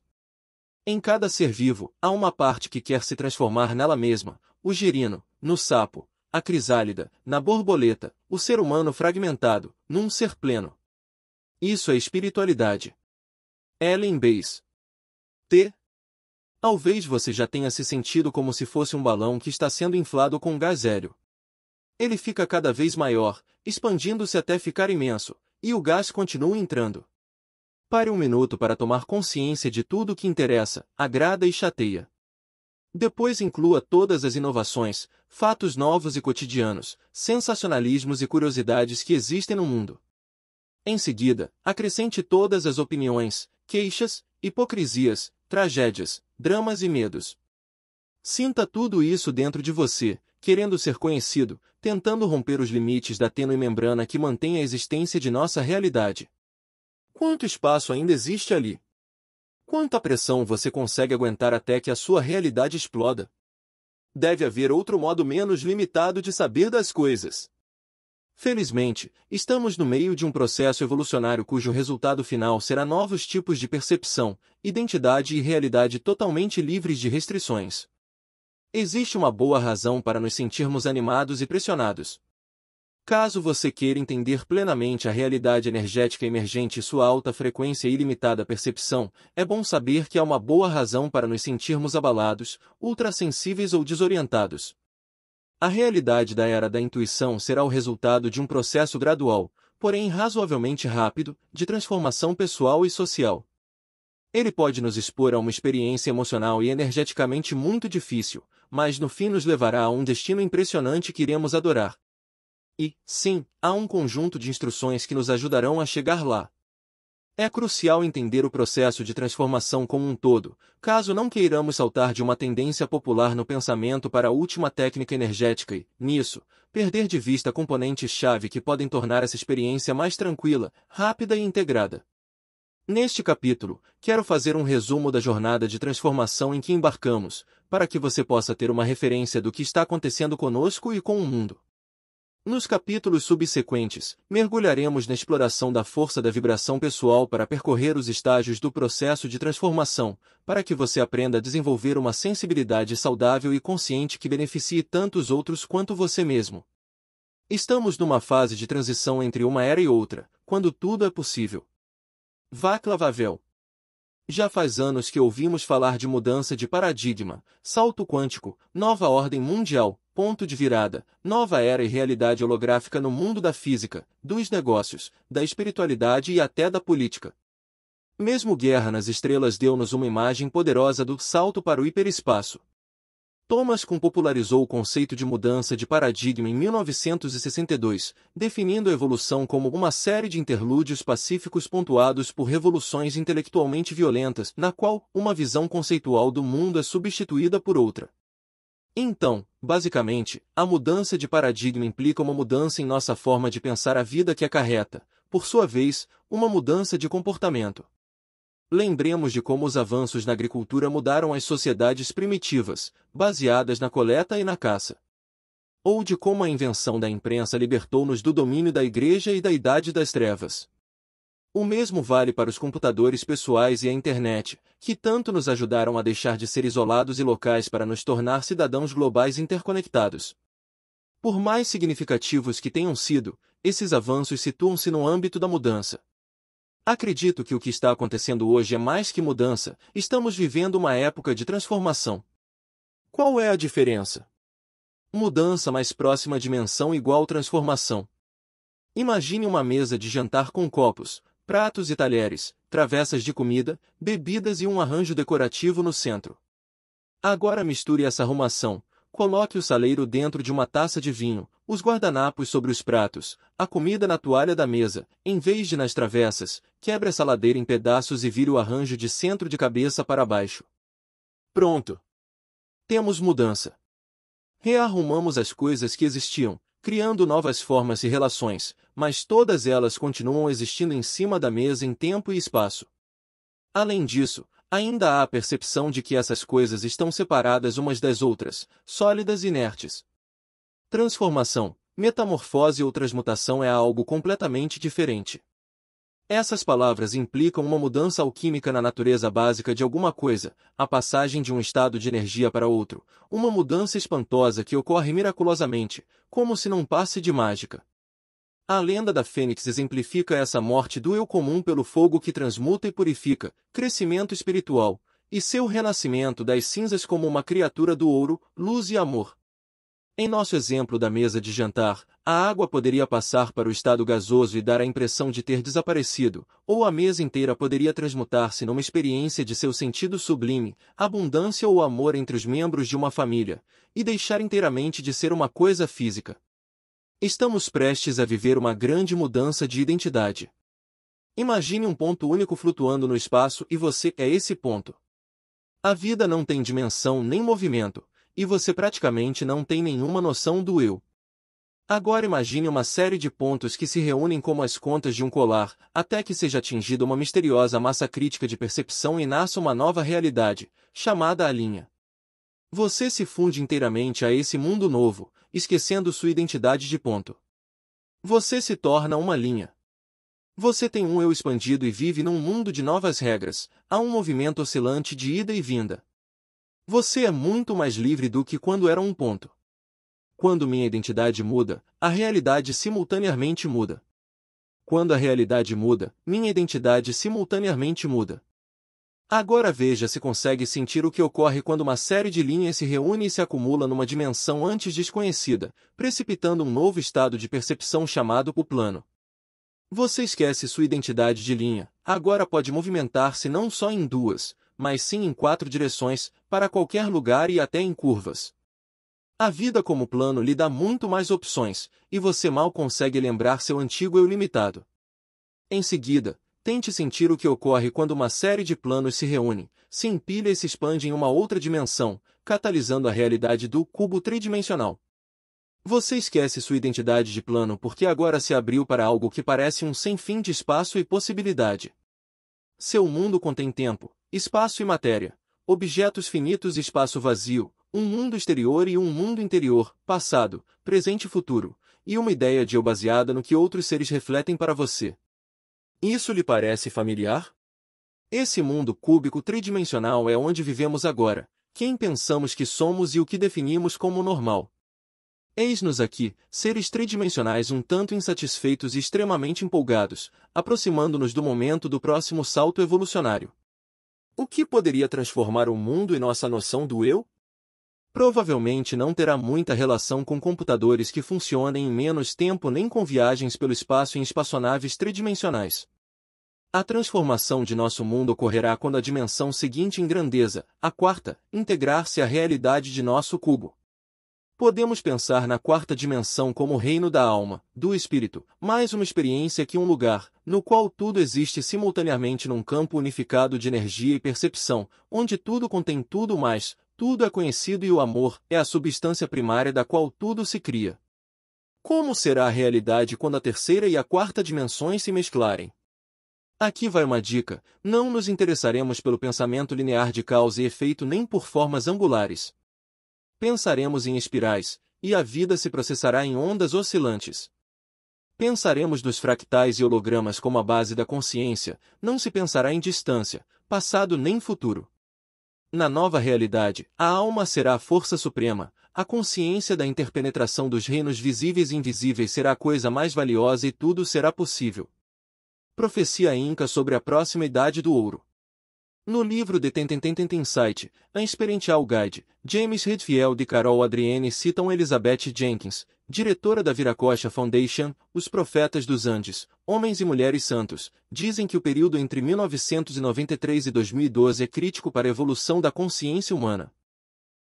Em cada ser vivo, há uma parte que quer se transformar nela mesma, o girino, no sapo, a crisálida, na borboleta, o ser humano fragmentado, num ser pleno. Isso é espiritualidade. Ellen Bass. T. Talvez você já tenha se sentido como se fosse um balão que está sendo inflado com gás hélio. Ele fica cada vez maior, expandindo-se até ficar imenso, e o gás continua entrando. Pare um minuto para tomar consciência de tudo o que interessa, agrada e chateia. Depois inclua todas as inovações, fatos novos e cotidianos, sensacionalismos e curiosidades que existem no mundo. Em seguida, acrescente todas as opiniões, queixas, hipocrisias, tragédias, dramas e medos. Sinta tudo isso dentro de você, querendo ser conhecido, tentando romper os limites da tênue membrana que mantém a existência de nossa realidade. Quanto espaço ainda existe ali? Quanta pressão você consegue aguentar até que a sua realidade exploda? Deve haver outro modo menos limitado de saber das coisas. Felizmente, estamos no meio de um processo evolucionário cujo resultado final será novos tipos de percepção, identidade e realidade totalmente livres de restrições. Existe uma boa razão para nos sentirmos animados e pressionados. Caso você queira entender plenamente a realidade energética emergente e sua alta frequência e ilimitada percepção, é bom saber que há uma boa razão para nos sentirmos abalados, ultrassensíveis ou desorientados. A realidade da era da intuição será o resultado de um processo gradual, porém razoavelmente rápido, de transformação pessoal e social. Ele pode nos expor a uma experiência emocional e energeticamente muito difícil, mas no fim nos levará a um destino impressionante que iremos adorar. E, sim, há um conjunto de instruções que nos ajudarão a chegar lá. É crucial entender o processo de transformação como um todo, caso não queiramos saltar de uma tendência popular no pensamento para a última técnica energética e, nisso, perder de vista componentes-chave que podem tornar essa experiência mais tranquila, rápida e integrada. Neste capítulo, quero fazer um resumo da jornada de transformação em que embarcamos, para que você possa ter uma referência do que está acontecendo conosco e com o mundo. Nos capítulos subsequentes, mergulharemos na exploração da força da vibração pessoal para percorrer os estágios do processo de transformação, para que você aprenda a desenvolver uma sensibilidade saudável e consciente que beneficie tanto os outros quanto você mesmo. Estamos numa fase de transição entre uma era e outra, quando tudo é possível. Václav Havel. Já faz anos que ouvimos falar de mudança de paradigma, salto quântico, nova ordem mundial, ponto de virada, nova era e realidade holográfica no mundo da física, dos negócios, da espiritualidade e até da política. Mesmo Guerra nas Estrelas deu-nos uma imagem poderosa do salto para o hiperespaço. Thomas Kuhn popularizou o conceito de mudança de paradigma em 1962, definindo a evolução como uma série de interlúdios pacíficos pontuados por revoluções intelectualmente violentas, na qual uma visão conceitual do mundo é substituída por outra. Então, basicamente, a mudança de paradigma implica uma mudança em nossa forma de pensar a vida que acarreta, por sua vez, uma mudança de comportamento. Lembremos de como os avanços na agricultura mudaram as sociedades primitivas, baseadas na coleta e na caça. Ou de como a invenção da imprensa libertou-nos do domínio da Igreja e da Idade das Trevas. O mesmo vale para os computadores pessoais e a internet, que tanto nos ajudaram a deixar de ser isolados e locais para nos tornar cidadãos globais interconectados. Por mais significativos que tenham sido, esses avanços situam-se no âmbito da mudança. Acredito que o que está acontecendo hoje é mais que mudança, estamos vivendo uma época de transformação. Qual é a diferença? Mudança mais próxima à dimensão igual transformação. Imagine uma mesa de jantar com copos, pratos e talheres, travessas de comida, bebidas e um arranjo decorativo no centro. Agora misture essa arrumação. Coloque o saleiro dentro de uma taça de vinho, os guardanapos sobre os pratos, a comida na toalha da mesa, em vez de nas travessas, quebre a saladeira em pedaços e vire o arranjo de centro de cabeça para baixo. Pronto! Temos mudança. Rearrumamos as coisas que existiam, criando novas formas e relações, mas todas elas continuam existindo em cima da mesa em tempo e espaço. Além disso, ainda há a percepção de que essas coisas estão separadas umas das outras, sólidas e inertes. Transformação, metamorfose ou transmutação é algo completamente diferente. Essas palavras implicam uma mudança alquímica na natureza básica de alguma coisa, a passagem de um estado de energia para outro, uma mudança espantosa que ocorre miraculosamente, como se num passe de mágica. A lenda da Fênix exemplifica essa morte do eu comum pelo fogo que transmuta e purifica, crescimento espiritual, e seu renascimento das cinzas como uma criatura do ouro, luz e amor. Em nosso exemplo da mesa de jantar, a água poderia passar para o estado gasoso e dar a impressão de ter desaparecido, ou a mesa inteira poderia transmutar-se numa experiência de seu sentido sublime, abundância ou amor entre os membros de uma família, e deixar inteiramente de ser uma coisa física. Estamos prestes a viver uma grande mudança de identidade. Imagine um ponto único flutuando no espaço e você é esse ponto. A vida não tem dimensão nem movimento, e você praticamente não tem nenhuma noção do eu. Agora imagine uma série de pontos que se reúnem como as contas de um colar, até que seja atingida uma misteriosa massa crítica de percepção e nasça uma nova realidade, chamada a linha. Você se funde inteiramente a esse mundo novo, esquecendo sua identidade de ponto. Você se torna uma linha. Você tem um eu expandido e vive num mundo de novas regras, há um movimento oscilante de ida e vinda. Você é muito mais livre do que quando era um ponto. Quando minha identidade muda, a realidade simultaneamente muda. Quando a realidade muda, minha identidade simultaneamente muda. Agora veja se consegue sentir o que ocorre quando uma série de linhas se reúne e se acumula numa dimensão antes desconhecida, precipitando um novo estado de percepção chamado o plano. Você esquece sua identidade de linha, agora pode movimentar-se não só em duas, mas sim em 4 direções, para qualquer lugar e até em curvas. A vida como plano lhe dá muito mais opções, e você mal consegue lembrar seu antigo eu limitado. Em seguida, tente sentir o que ocorre quando uma série de planos se reúne, se empilha e se expande em uma outra dimensão, catalisando a realidade do cubo tridimensional. Você esquece sua identidade de plano porque agora se abriu para algo que parece um sem fim de espaço e possibilidade. Seu mundo contém tempo, espaço e matéria, objetos finitos e espaço vazio, um mundo exterior e um mundo interior, passado, presente e futuro, e uma ideia de eu baseada no que outros seres refletem para você. Isso lhe parece familiar? Esse mundo cúbico tridimensional é onde vivemos agora, quem pensamos que somos e o que definimos como normal. Eis-nos aqui, seres tridimensionais um tanto insatisfeitos e extremamente empolgados, aproximando-nos do momento do próximo salto evolucionário. O que poderia transformar o mundo e nossa noção do eu? Provavelmente não terá muita relação com computadores que funcionem em menos tempo nem com viagens pelo espaço em espaçonaves tridimensionais. A transformação de nosso mundo ocorrerá quando a dimensão seguinte em grandeza, a quarta, integrar-se à realidade de nosso cubo. Podemos pensar na 4ª dimensão como o reino da alma, do espírito, mais uma experiência que um lugar, no qual tudo existe simultaneamente num campo unificado de energia e percepção, onde tudo contém tudo mais, tudo é conhecido e o amor é a substância primária da qual tudo se cria. Como será a realidade quando a 3ª e a 4ª dimensões se mesclarem? Aqui vai uma dica: não nos interessaremos pelo pensamento linear de causa e efeito nem por formas angulares. Pensaremos em espirais, e a vida se processará em ondas oscilantes. Pensaremos nos fractais e hologramas como a base da consciência, não se pensará em distância, passado nem futuro. Na nova realidade, a alma será a força suprema, a consciência da interpenetração dos reinos visíveis e invisíveis será a coisa mais valiosa e tudo será possível. Profecia Inca sobre a próxima idade do ouro. No livro The Insight, a Experiential Guide, James Redfield e Carol Adrienne citam Elizabeth Jenkins, diretora da Viracocha Foundation, os profetas dos Andes, homens e mulheres santos, dizem que o período entre 1993 e 2012 é crítico para a evolução da consciência humana.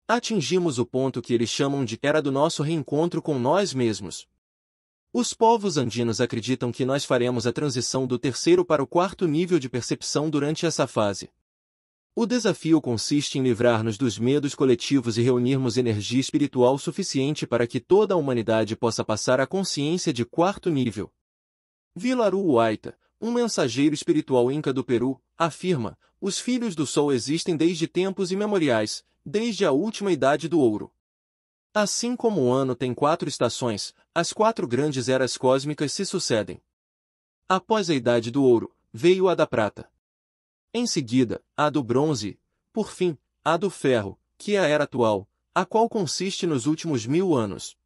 Atingimos o ponto que eles chamam de era do nosso reencontro com nós mesmos. Os povos andinos acreditam que nós faremos a transição do 3º para o 4º nível de percepção durante essa fase. O desafio consiste em livrar-nos dos medos coletivos e reunirmos energia espiritual suficiente para que toda a humanidade possa passar à consciência de quarto nível. Vilaru Huayta, um mensageiro espiritual inca do Peru, afirma: os filhos do Sol existem desde tempos imemoriais, desde a última idade do ouro. Assim como o ano tem 4 estações, as 4 grandes eras cósmicas se sucedem. Após a idade do ouro, veio a da prata. Em seguida, a do bronze, por fim, a do ferro, que é a era atual, a qual consiste nos últimos 1000 anos.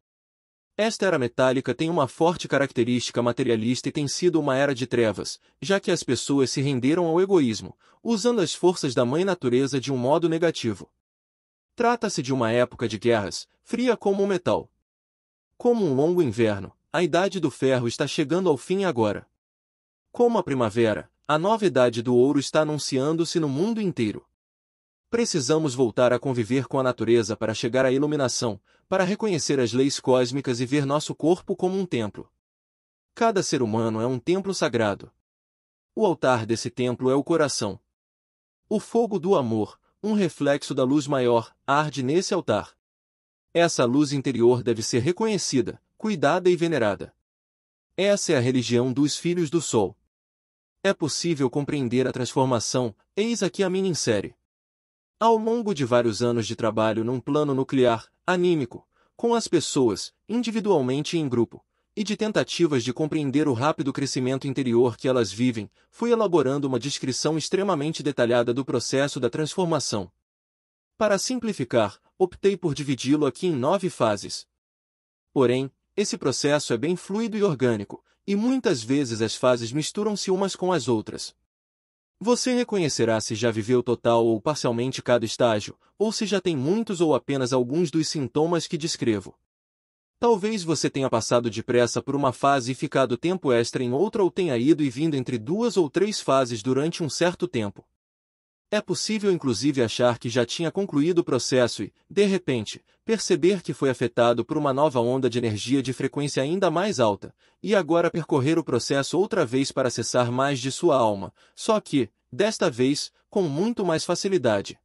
Esta era metálica tem uma forte característica materialista e tem sido uma era de trevas, já que as pessoas se renderam ao egoísmo, usando as forças da mãe natureza de um modo negativo. Trata-se de uma época de guerras, fria como o metal. Como um longo inverno, a idade do ferro está chegando ao fim agora. Como a primavera, a nova idade do ouro está anunciando-se no mundo inteiro. Precisamos voltar a conviver com a natureza para chegar à iluminação, para reconhecer as leis cósmicas e ver nosso corpo como um templo. Cada ser humano é um templo sagrado. O altar desse templo é o coração. O fogo do amor, um reflexo da luz maior, arde nesse altar. Essa luz interior deve ser reconhecida, cuidada e venerada. Essa é a religião dos filhos do Sol. É possível compreender a transformação, eis aqui a minissérie. Ao longo de vários anos de trabalho num plano nuclear, anímico, com as pessoas, individualmente e em grupo, e de tentativas de compreender o rápido crescimento interior que elas vivem, fui elaborando uma descrição extremamente detalhada do processo da transformação. Para simplificar, optei por dividi-lo aqui em 9 fases. Porém, esse processo é bem fluido e orgânico, e muitas vezes as fases misturam-se umas com as outras. Você reconhecerá se já viveu total ou parcialmente cada estágio, ou se já tem muitos ou apenas alguns dos sintomas que descrevo. Talvez você tenha passado depressa por uma fase e ficado tempo extra em outra ou tenha ido e vindo entre 2 ou 3 fases durante um certo tempo. É possível inclusive achar que já tinha concluído o processo e, de repente, perceber que foi afetado por uma nova onda de energia de frequência ainda mais alta, e agora percorrer o processo outra vez para acessar mais de sua alma, só que, desta vez, com muito mais facilidade.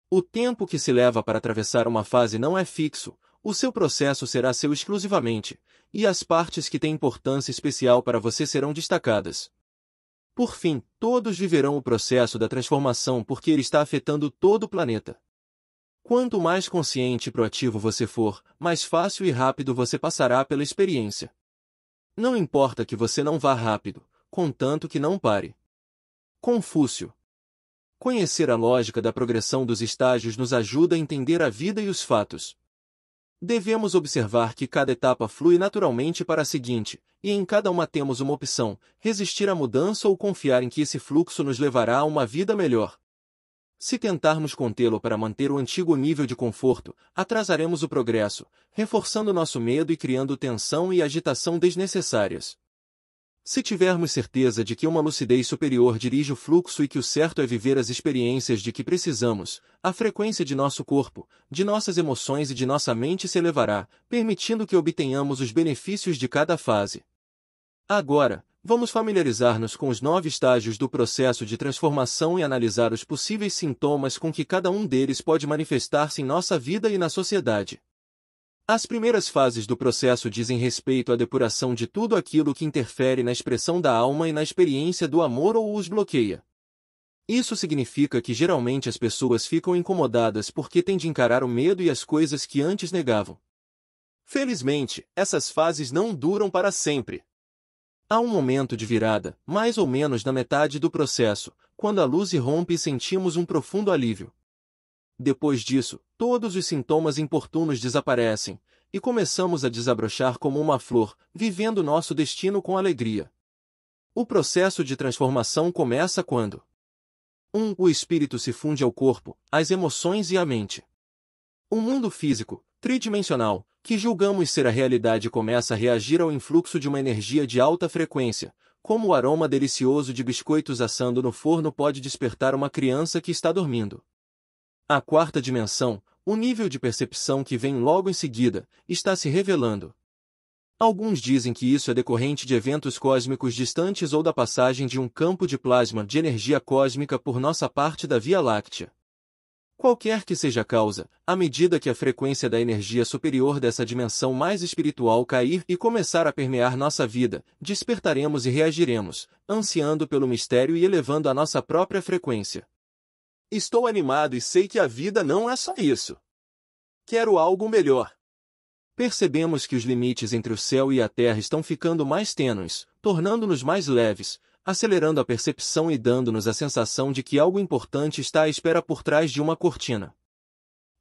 O tempo que se leva para atravessar uma fase não é fixo, o seu processo será seu exclusivamente, e as partes que têm importância especial para você serão destacadas. Por fim, todos viverão o processo da transformação porque ele está afetando todo o planeta. Quanto mais consciente e proativo você for, mais fácil e rápido você passará pela experiência. Não importa que você não vá rápido, contanto que não pare. Confúcio. Conhecer a lógica da progressão dos estágios nos ajuda a entender a vida e os fatos. Devemos observar que cada etapa flui naturalmente para a seguinte, e em cada uma temos uma opção: resistir à mudança ou confiar em que esse fluxo nos levará a uma vida melhor. Se tentarmos contê-lo para manter o antigo nível de conforto, atrasaremos o progresso, reforçando nosso medo e criando tensão e agitação desnecessárias. Se tivermos certeza de que uma lucidez superior dirige o fluxo e que o certo é viver as experiências de que precisamos, a frequência de nosso corpo, de nossas emoções e de nossa mente se elevará, permitindo que obtenhamos os benefícios de cada fase. Agora, vamos familiarizar-nos com os 9 estágios do processo de transformação e analisar os possíveis sintomas com que cada um deles pode manifestar-se em nossa vida e na sociedade. As primeiras fases do processo dizem respeito à depuração de tudo aquilo que interfere na expressão da alma e na experiência do amor ou os bloqueia. Isso significa que geralmente as pessoas ficam incomodadas porque têm de encarar o medo e as coisas que antes negavam. Felizmente, essas fases não duram para sempre. Há um momento de virada, mais ou menos na metade do processo, quando a luz irrompe e sentimos um profundo alívio. Depois disso, todos os sintomas importunos desaparecem, e começamos a desabrochar como uma flor, vivendo nosso destino com alegria. O processo de transformação começa quando 1. O espírito se funde ao corpo, às emoções e à mente. O mundo físico, tridimensional, que julgamos ser a realidade começa a reagir ao influxo de uma energia de alta frequência, como o aroma delicioso de biscoitos assando no forno pode despertar uma criança que está dormindo. A 4ª dimensão, o nível de percepção que vem logo em seguida, está se revelando. Alguns dizem que isso é decorrente de eventos cósmicos distantes ou da passagem de um campo de plasma de energia cósmica por nossa parte da Via Láctea. Qualquer que seja a causa, à medida que a frequência da energia superior dessa dimensão mais espiritual cair e começar a permear nossa vida, despertaremos e reagiremos, ansiando pelo mistério e elevando a nossa própria frequência. Estou animado e sei que a vida não é só isso. Quero algo melhor. Percebemos que os limites entre o céu e a terra estão ficando mais tênues, tornando-nos mais leves, acelerando a percepção e dando-nos a sensação de que algo importante está à espera por trás de uma cortina.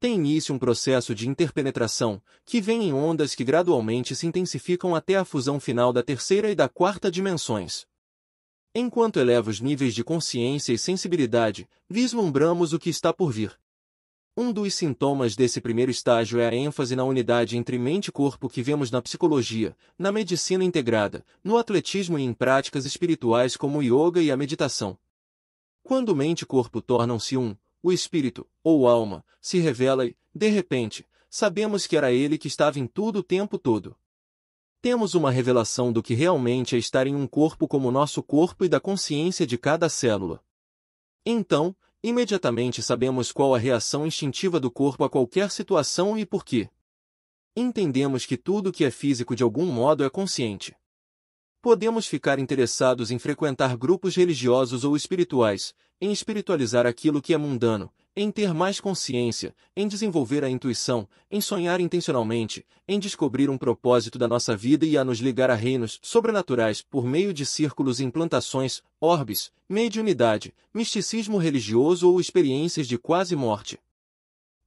Tem início um processo de interpenetração, que vem em ondas que gradualmente se intensificam até a fusão final da terceira e da quarta dimensões. Enquanto eleva os níveis de consciência e sensibilidade, vislumbramos o que está por vir. Um dos sintomas desse primeiro estágio é a ênfase na unidade entre mente e corpo que vemos na psicologia, na medicina integrada, no atletismo e em práticas espirituais como o yoga e a meditação. Quando mente e corpo tornam-se um, o espírito, ou alma, se revela e, de repente, sabemos que era ele que estava em tudo o tempo todo. Temos uma revelação do que realmente é estar em um corpo como o nosso corpo e da consciência de cada célula. Então, imediatamente sabemos qual a reação instintiva do corpo a qualquer situação e por quê. Entendemos que tudo que é físico de algum modo é consciente. Podemos ficar interessados em frequentar grupos religiosos ou espirituais, em espiritualizar aquilo que é mundano, em ter mais consciência, em desenvolver a intuição, em sonhar intencionalmente, em descobrir um propósito da nossa vida e a nos ligar a reinos sobrenaturais por meio de círculos e implantações, orbes, mediunidade, misticismo religioso ou experiências de quase morte.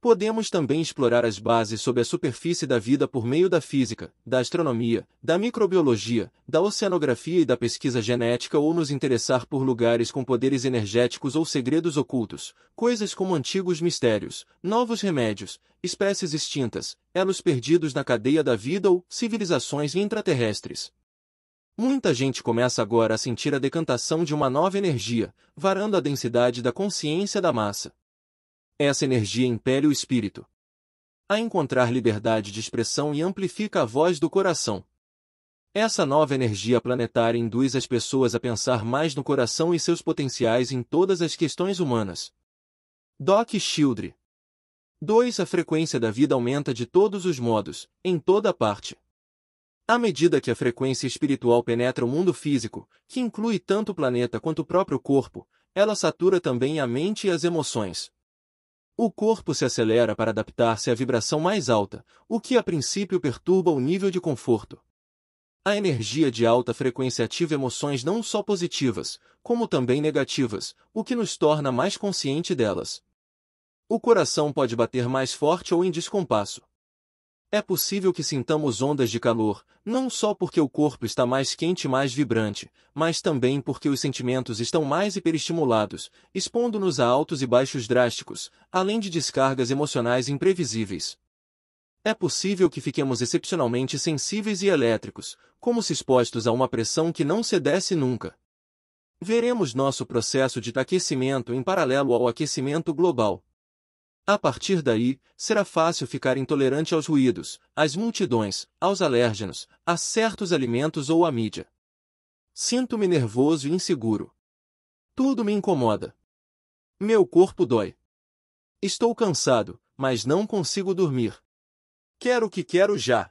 Podemos também explorar as bases sob a superfície da vida por meio da física, da astronomia, da microbiologia, da oceanografia e da pesquisa genética ou nos interessar por lugares com poderes energéticos ou segredos ocultos, coisas como antigos mistérios, novos remédios, espécies extintas, elos perdidos na cadeia da vida ou civilizações intraterrestres. Muita gente começa agora a sentir a decantação de uma nova energia, varando a densidade da consciência da massa. Essa energia impele o espírito a encontrar liberdade de expressão e amplifica a voz do coração. Essa nova energia planetária induz as pessoas a pensar mais no coração e seus potenciais em todas as questões humanas. Doc Childre. 2. A frequência da vida aumenta de todos os modos, em toda parte. À medida que a frequência espiritual penetra o mundo físico, que inclui tanto o planeta quanto o próprio corpo, ela satura também a mente e as emoções. O corpo se acelera para adaptar-se à vibração mais alta, o que a princípio perturba o nível de conforto. A energia de alta frequência ativa emoções não só positivas, como também negativas, o que nos torna mais consciente delas. O coração pode bater mais forte ou em descompasso. É possível que sintamos ondas de calor, não só porque o corpo está mais quente e mais vibrante, mas também porque os sentimentos estão mais hiperestimulados, expondo-nos a altos e baixos drásticos, além de descargas emocionais imprevisíveis. É possível que fiquemos excepcionalmente sensíveis e elétricos, como se expostos a uma pressão que não cedesse nunca. Veremos nosso processo de aquecimento em paralelo ao aquecimento global. A partir daí, será fácil ficar intolerante aos ruídos, às multidões, aos alérgenos, a certos alimentos ou à mídia. Sinto-me nervoso e inseguro. Tudo me incomoda. Meu corpo dói. Estou cansado, mas não consigo dormir. Quero o que quero já.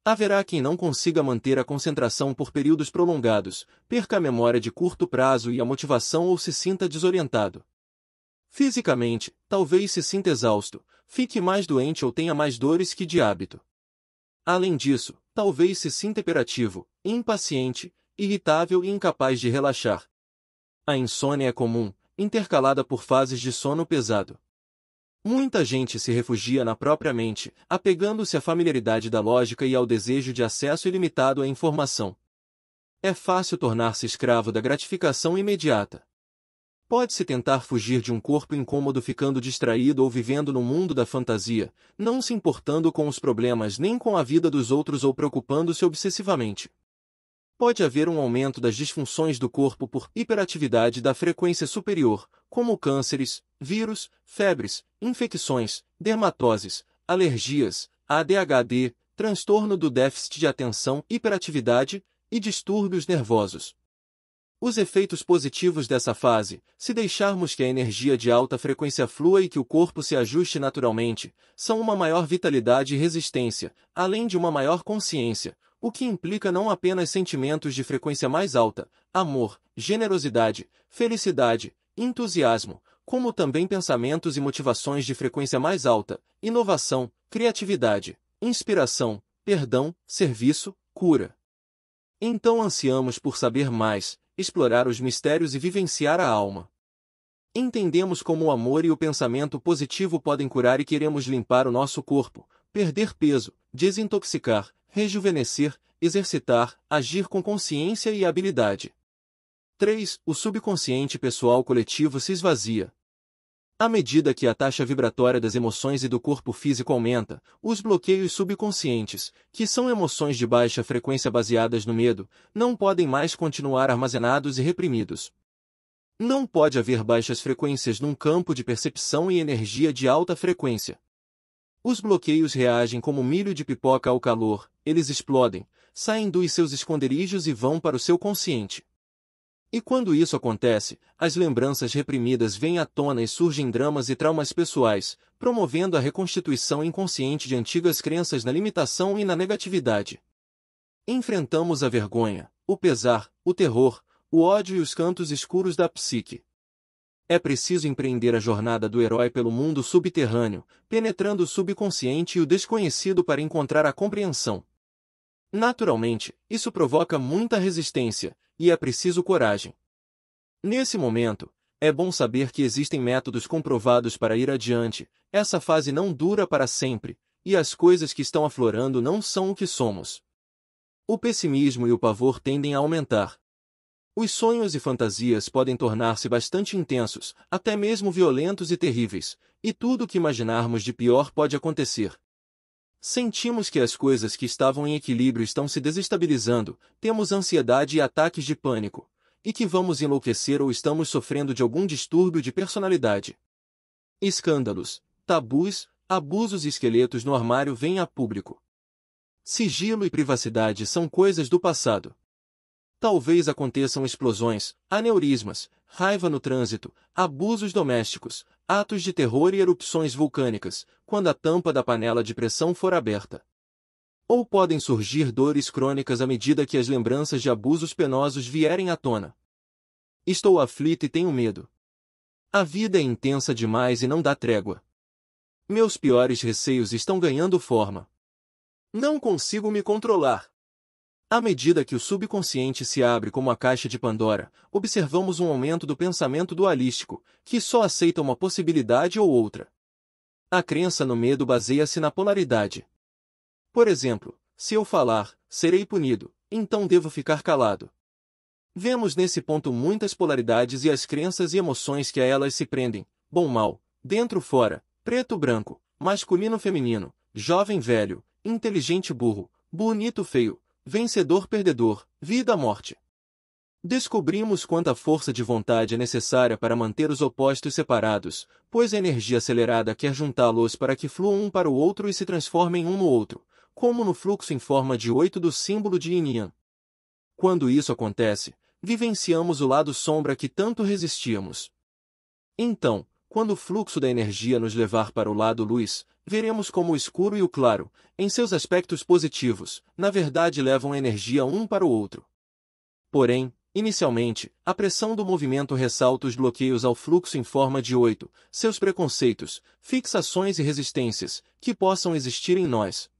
Haverá quem não consiga manter a concentração por períodos prolongados, perca a memória de curto prazo e a motivação ou se sinta desorientado. Fisicamente, talvez se sinta exausto, fique mais doente ou tenha mais dores que de hábito. Além disso, talvez se sinta hiperativo, impaciente, irritável e incapaz de relaxar. A insônia é comum, intercalada por fases de sono pesado. Muita gente se refugia na própria mente, apegando-se à familiaridade da lógica e ao desejo de acesso ilimitado à informação. É fácil tornar-se escravo da gratificação imediata. Pode-se tentar fugir de um corpo incômodo ficando distraído ou vivendo no mundo da fantasia, não se importando com os problemas nem com a vida dos outros ou preocupando-se obsessivamente. Pode haver um aumento das disfunções do corpo por hiperatividade da frequência superior, como cânceres, vírus, febres, infecções, dermatoses, alergias, ADHD, transtorno do déficit de atenção, hiperatividade e distúrbios nervosos. Os efeitos positivos dessa fase, se deixarmos que a energia de alta frequência flua e que o corpo se ajuste naturalmente, são uma maior vitalidade e resistência, além de uma maior consciência, o que implica não apenas sentimentos de frequência mais alta, amor, generosidade, felicidade, entusiasmo, como também pensamentos e motivações de frequência mais alta, inovação, criatividade, inspiração, perdão, serviço, cura. Então ansiamos por saber mais, explorar os mistérios e vivenciar a alma. Entendemos como o amor e o pensamento positivo podem curar e queremos limpar o nosso corpo, perder peso, desintoxicar, rejuvenescer, exercitar, agir com consciência e habilidade. 3. O subconsciente pessoal coletivo se esvazia. À medida que a taxa vibratória das emoções e do corpo físico aumenta, os bloqueios subconscientes, que são emoções de baixa frequência baseadas no medo, não podem mais continuar armazenados e reprimidos. Não pode haver baixas frequências num campo de percepção e energia de alta frequência. Os bloqueios reagem como milho de pipoca ao calor, eles explodem, saem dos seus esconderijos e vão para o seu consciente. E quando isso acontece, as lembranças reprimidas vêm à tona e surgem dramas e traumas pessoais, promovendo a reconstituição inconsciente de antigas crenças na limitação e na negatividade. Enfrentamos a vergonha, o pesar, o terror, o ódio e os cantos escuros da psique. É preciso empreender a jornada do herói pelo mundo subterrâneo, penetrando o subconsciente e o desconhecido para encontrar a compreensão. Naturalmente, isso provoca muita resistência, e é preciso coragem. Nesse momento, é bom saber que existem métodos comprovados para ir adiante, essa fase não dura para sempre, e as coisas que estão aflorando não são o que somos. O pessimismo e o pavor tendem a aumentar. Os sonhos e fantasias podem tornar-se bastante intensos, até mesmo violentos e terríveis, e tudo o que imaginarmos de pior pode acontecer. Sentimos que as coisas que estavam em equilíbrio estão se desestabilizando, temos ansiedade e ataques de pânico, e que vamos enlouquecer ou estamos sofrendo de algum distúrbio de personalidade. Escândalos, tabus, abusos e esqueletos no armário vêm a público. Sigilo e privacidade são coisas do passado. Talvez aconteçam explosões, aneurismas, raiva no trânsito, abusos domésticos, atos de terror e erupções vulcânicas, quando a tampa da panela de pressão for aberta. Ou podem surgir dores crônicas à medida que as lembranças de abusos penosos vierem à tona. Estou aflito e tenho medo. A vida é intensa demais e não dá trégua. Meus piores receios estão ganhando forma. Não consigo me controlar. À medida que o subconsciente se abre como a caixa de Pandora, observamos um aumento do pensamento dualístico, que só aceita uma possibilidade ou outra. A crença no medo baseia-se na polaridade. Por exemplo, se eu falar, serei punido, então devo ficar calado. Vemos nesse ponto muitas polaridades e as crenças e emoções que a elas se prendem, bom-mal, dentro-fora, preto-branco, masculino-feminino, jovem-velho, inteligente-burro, bonito-feio, vencedor-perdedor, vida-morte. Descobrimos quanta força de vontade é necessária para manter os opostos separados, pois a energia acelerada quer juntá-los para que fluam um para o outro e se transformem um no outro, como no fluxo em forma de 8 do símbolo de Yin e Yang. Quando isso acontece, vivenciamos o lado sombra que tanto resistíamos. Então, quando o fluxo da energia nos levar para o lado luz, veremos como o escuro e o claro, em seus aspectos positivos, na verdade levam a energia um para o outro. Porém, inicialmente, a pressão do movimento ressalta os bloqueios ao fluxo em forma de 8, seus preconceitos, fixações e resistências, que possam existir em nós.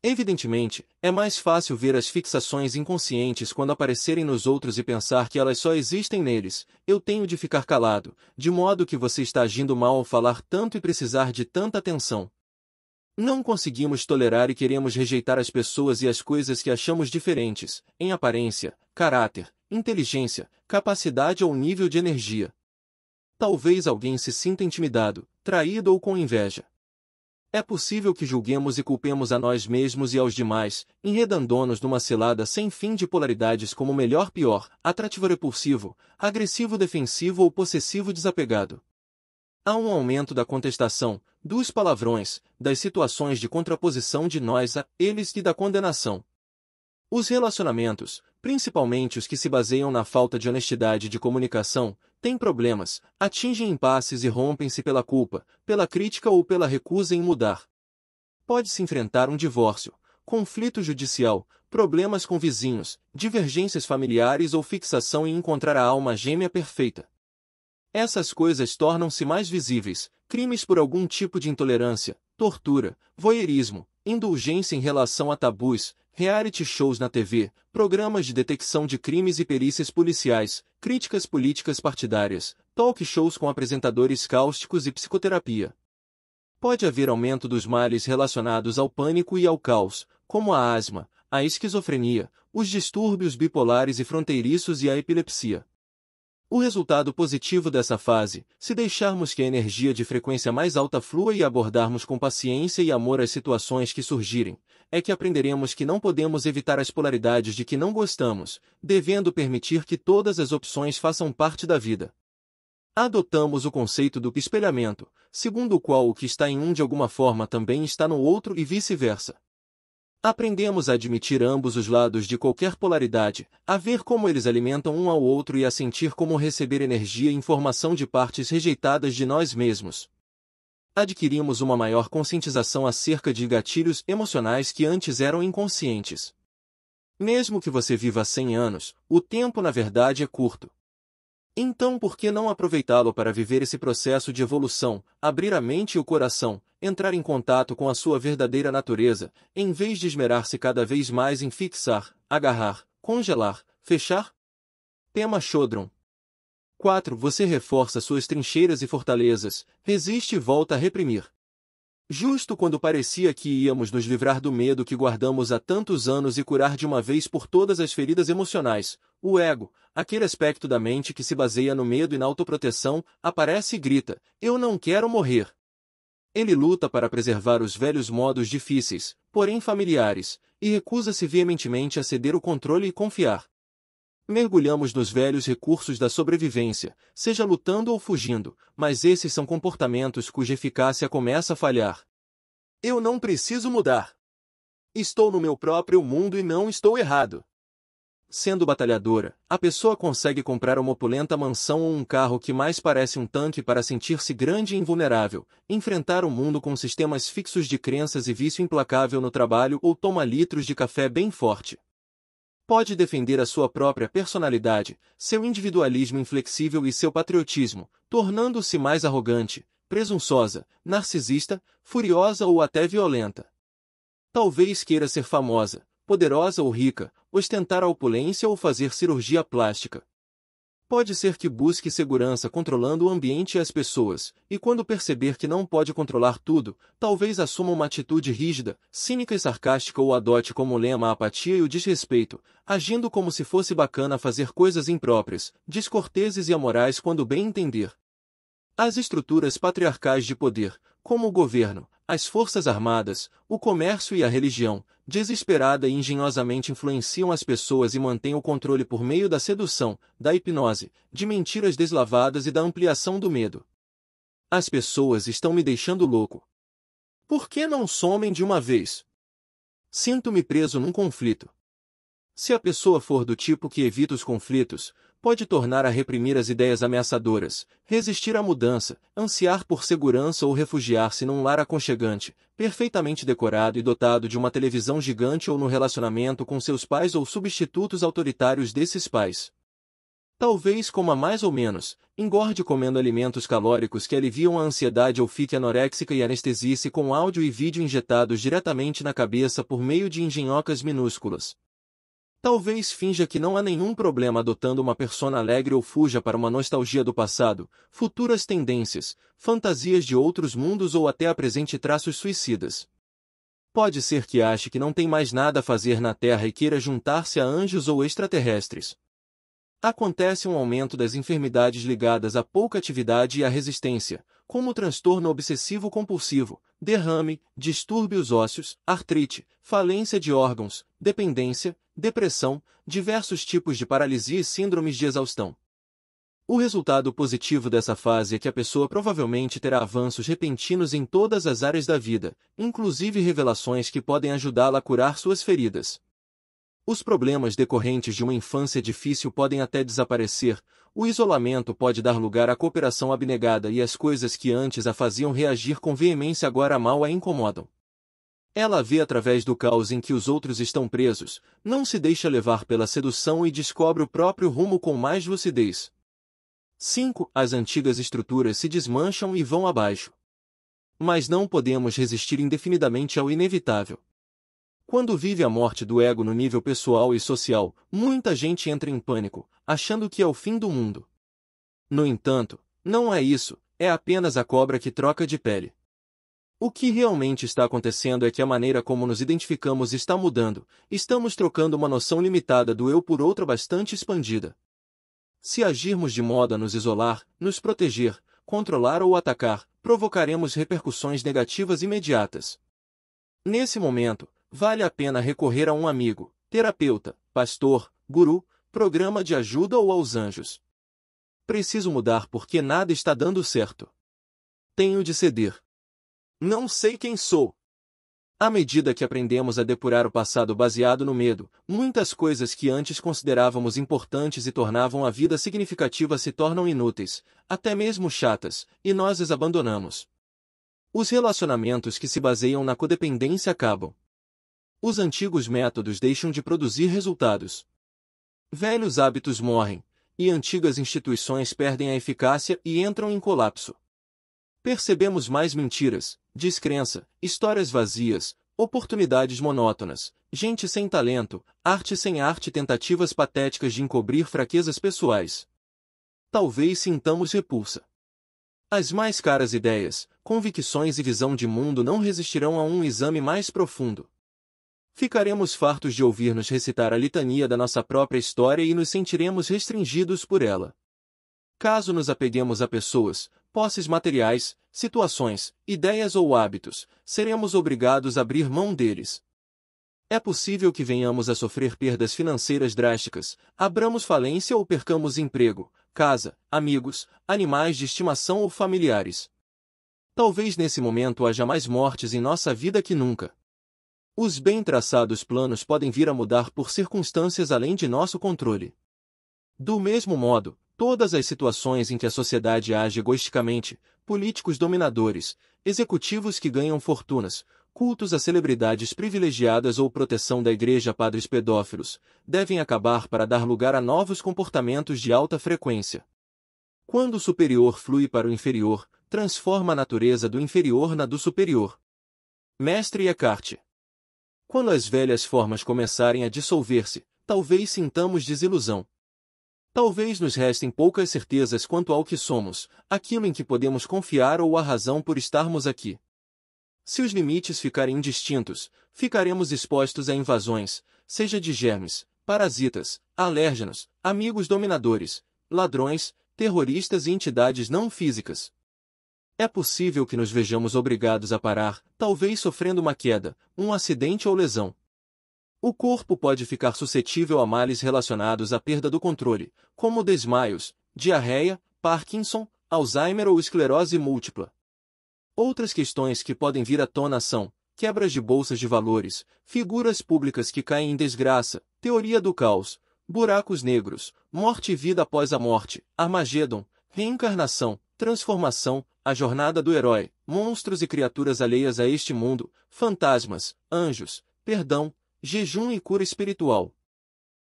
Evidentemente, é mais fácil ver as fixações inconscientes quando aparecerem nos outros e pensar que elas só existem neles. Eu tenho de ficar calado, de modo que você está agindo mal ao falar tanto e precisar de tanta atenção. Não conseguimos tolerar e queremos rejeitar as pessoas e as coisas que achamos diferentes, em aparência, caráter, inteligência, capacidade ou nível de energia. Talvez alguém se sinta intimidado, traído ou com inveja. É possível que julguemos e culpemos a nós mesmos e aos demais, enredando-nos numa cilada sem fim de polaridades como melhor-pior, atrativo-repulsivo, agressivo-defensivo ou possessivo-desapegado. Há um aumento da contestação, dos palavrões, das situações de contraposição de nós a eles e da condenação. Os relacionamentos, principalmente os que se baseiam na falta de honestidade de comunicação, têm problemas, atingem impasses e rompem-se pela culpa, pela crítica ou pela recusa em mudar. Pode-se enfrentar um divórcio, conflito judicial, problemas com vizinhos, divergências familiares ou fixação em encontrar a alma gêmea perfeita. Essas coisas tornam-se mais visíveis, crimes por algum tipo de intolerância, tortura, voyeurismo, indulgência em relação a tabus, reality shows na TV, programas de detecção de crimes e perícias policiais, críticas políticas partidárias, talk shows com apresentadores cáusticos e psicoterapia. Pode haver aumento dos males relacionados ao pânico e ao caos, como a asma, a esquizofrenia, os distúrbios bipolares e fronteiriços e a epilepsia. O resultado positivo dessa fase, se deixarmos que a energia de frequência mais alta flua e abordarmos com paciência e amor as situações que surgirem, é que aprenderemos que não podemos evitar as polaridades de que não gostamos, devendo permitir que todas as opções façam parte da vida. Adotamos o conceito do espelhamento, segundo o qual o que está em um de alguma forma também está no outro e vice-versa. Aprendemos a admitir ambos os lados de qualquer polaridade, a ver como eles alimentam um ao outro e a sentir como receber energia e informação de partes rejeitadas de nós mesmos. Adquirimos uma maior conscientização acerca de gatilhos emocionais que antes eram inconscientes. Mesmo que você viva 100 anos, o tempo na verdade é curto. Então por que não aproveitá-lo para viver esse processo de evolução, abrir a mente e o coração, entrar em contato com a sua verdadeira natureza, em vez de esmerar-se cada vez mais em fixar, agarrar, congelar, fechar? Pema Chodron. 4. Você reforça suas trincheiras e fortalezas, resiste e volta a reprimir. Justo quando parecia que íamos nos livrar do medo que guardamos há tantos anos e curar de uma vez por todas as feridas emocionais, o ego, aquele aspecto da mente que se baseia no medo e na autoproteção, aparece e grita: "Eu não quero morrer." Ele luta para preservar os velhos modos difíceis, porém familiares, e recusa-se veementemente a ceder o controle e confiar. Mergulhamos nos velhos recursos da sobrevivência, seja lutando ou fugindo, mas esses são comportamentos cuja eficácia começa a falhar. Eu não preciso mudar. Estou no meu próprio mundo e não estou errado. Sendo batalhadora, a pessoa consegue comprar uma opulenta mansão ou um carro que mais parece um tanque para sentir-se grande e invulnerável, enfrentar o mundo com sistemas fixos de crenças e vício implacável no trabalho ou toma litros de café bem forte. Pode defender a sua própria personalidade, seu individualismo inflexível e seu patriotismo, tornando-se mais arrogante, presunçosa, narcisista, furiosa ou até violenta. Talvez queira ser famosa, poderosa ou rica, ostentar a opulência ou fazer cirurgia plástica. Pode ser que busque segurança controlando o ambiente e as pessoas, e quando perceber que não pode controlar tudo, talvez assuma uma atitude rígida, cínica e sarcástica ou adote como lema a apatia e o desrespeito, agindo como se fosse bacana fazer coisas impróprias, descorteses e amorais quando bem entender. As estruturas patriarcais de poder, como o governo, as forças armadas, o comércio e a religião, desesperada e engenhosamente influenciam as pessoas e mantêm o controle por meio da sedução, da hipnose, de mentiras deslavadas e da ampliação do medo. As pessoas estão me deixando louco. Por que não somem de uma vez? Sinto-me preso num conflito. Se a pessoa for do tipo que evita os conflitos, pode tornar a reprimir as ideias ameaçadoras, resistir à mudança, ansiar por segurança ou refugiar-se num lar aconchegante, perfeitamente decorado e dotado de uma televisão gigante ou no relacionamento com seus pais ou substitutos autoritários desses pais. Talvez coma mais ou menos, engorde comendo alimentos calóricos que aliviam a ansiedade ou fique anoréxica e anestesie-se com áudio e vídeo injetados diretamente na cabeça por meio de engenhocas minúsculas. Talvez finja que não há nenhum problema adotando uma persona alegre ou fuja para uma nostalgia do passado, futuras tendências, fantasias de outros mundos ou até apresente traços suicidas. Pode ser que ache que não tem mais nada a fazer na Terra e queira juntar-se a anjos ou extraterrestres. Acontece um aumento das enfermidades ligadas à pouca atividade e à resistência, como o transtorno obsessivo-compulsivo, derrame, distúrbios ósseos, artrite, falência de órgãos, dependência, depressão, diversos tipos de paralisia e síndromes de exaustão. O resultado positivo dessa fase é que a pessoa provavelmente terá avanços repentinos em todas as áreas da vida, inclusive revelações que podem ajudá-la a curar suas feridas. Os problemas decorrentes de uma infância difícil podem até desaparecer, o isolamento pode dar lugar à cooperação abnegada e as coisas que antes a faziam reagir com veemência agora mal a incomodam. Ela vê através do caos em que os outros estão presos, não se deixa levar pela sedução e descobre o próprio rumo com mais lucidez. 5. As antigas estruturas se desmancham e vão abaixo. Mas não podemos resistir indefinidamente ao inevitável. Quando vive a morte do ego no nível pessoal e social, muita gente entra em pânico, achando que é o fim do mundo. No entanto, não é isso, é apenas a cobra que troca de pele. O que realmente está acontecendo é que a maneira como nos identificamos está mudando, estamos trocando uma noção limitada do eu por outra bastante expandida. Se agirmos de modo a nos isolar, nos proteger, controlar ou atacar, provocaremos repercussões negativas imediatas. Nesse momento, vale a pena recorrer a um amigo, terapeuta, pastor, guru, programa de ajuda ou aos anjos. Preciso mudar porque nada está dando certo. Tenho de ceder. Não sei quem sou. À medida que aprendemos a depurar o passado baseado no medo, muitas coisas que antes considerávamos importantes e tornavam a vida significativa se tornam inúteis, até mesmo chatas, e nós as abandonamos. Os relacionamentos que se baseiam na codependência acabam. Os antigos métodos deixam de produzir resultados. Velhos hábitos morrem, e antigas instituições perdem a eficácia e entram em colapso. Percebemos mais mentiras, descrença, histórias vazias, oportunidades monótonas, gente sem talento, arte sem arte e tentativas patéticas de encobrir fraquezas pessoais. Talvez sintamos repulsa. As mais caras ideias, convicções e visão de mundo não resistirão a um exame mais profundo. Ficaremos fartos de ouvir-nos recitar a litania da nossa própria história e nos sentiremos restringidos por ela. Caso nos apeguemos a pessoas, posses materiais, situações, ideias ou hábitos, seremos obrigados a abrir mão deles. É possível que venhamos a sofrer perdas financeiras drásticas, abramos falência ou percamos emprego, casa, amigos, animais de estimação ou familiares. Talvez nesse momento haja mais mortes em nossa vida que nunca. Os bem traçados planos podem vir a mudar por circunstâncias além de nosso controle. Do mesmo modo, todas as situações em que a sociedade age egoisticamente, políticos dominadores, executivos que ganham fortunas, cultos a celebridades privilegiadas ou proteção da igreja a padres pedófilos, devem acabar para dar lugar a novos comportamentos de alta frequência. Quando o superior flui para o inferior, transforma a natureza do inferior na do superior. Mestre Eckhart. Quando as velhas formas começarem a dissolver-se, talvez sintamos desilusão. Talvez nos restem poucas certezas quanto ao que somos, aquilo em que podemos confiar ou a razão por estarmos aqui. Se os limites ficarem indistintos, ficaremos expostos a invasões, seja de germes, parasitas, alérgenos, amigos dominadores, ladrões, terroristas e entidades não físicas. É possível que nos vejamos obrigados a parar, talvez sofrendo uma queda, um acidente ou lesão. O corpo pode ficar suscetível a males relacionados à perda do controle, como desmaios, diarreia, Parkinson, Alzheimer ou esclerose múltipla. Outras questões que podem vir à tona são quebras de bolsas de valores, figuras públicas que caem em desgraça, teoria do caos, buracos negros, morte e vida após a morte, Armagedon, reencarnação, transformação, a jornada do herói, monstros e criaturas alheias a este mundo, fantasmas, anjos, perdão, jejum e cura espiritual.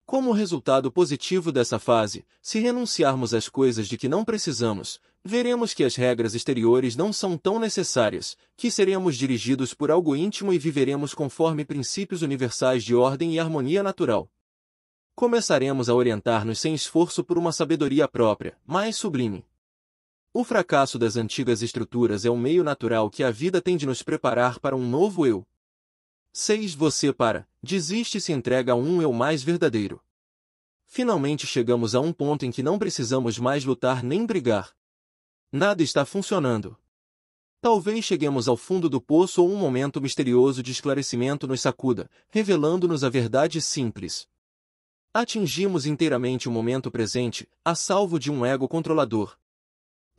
Como resultado positivo dessa fase, se renunciarmos às coisas de que não precisamos, veremos que as regras exteriores não são tão necessárias, que seremos dirigidos por algo íntimo e viveremos conforme princípios universais de ordem e harmonia natural. Começaremos a orientar-nos sem esforço por uma sabedoria própria, mais sublime. O fracasso das antigas estruturas é um meio natural que a vida tem de nos preparar para um novo eu. 6. Você desiste e se entrega a um eu mais verdadeiro. Finalmente chegamos a um ponto em que não precisamos mais lutar nem brigar. Nada está funcionando. Talvez cheguemos ao fundo do poço ou um momento misterioso de esclarecimento nos sacuda, revelando-nos a verdade simples. Atingimos inteiramente o momento presente, a salvo de um ego controlador.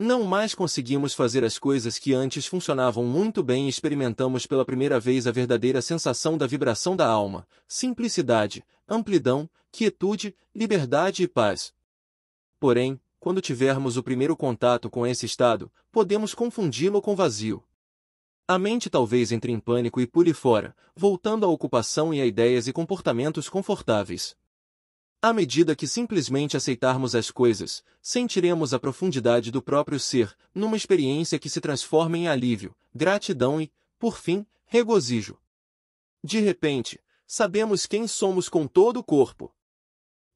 Não mais conseguimos fazer as coisas que antes funcionavam muito bem e experimentamos pela primeira vez a verdadeira sensação da vibração da alma, simplicidade, amplidão, quietude, liberdade e paz. Porém, quando tivermos o primeiro contato com esse estado, podemos confundi-lo com vazio. A mente talvez entre em pânico e pule fora, voltando à ocupação e a ideias e comportamentos confortáveis. À medida que simplesmente aceitarmos as coisas, sentiremos a profundidade do próprio ser, numa experiência que se transforma em alívio, gratidão e, por fim, regozijo. De repente, sabemos quem somos com todo o corpo.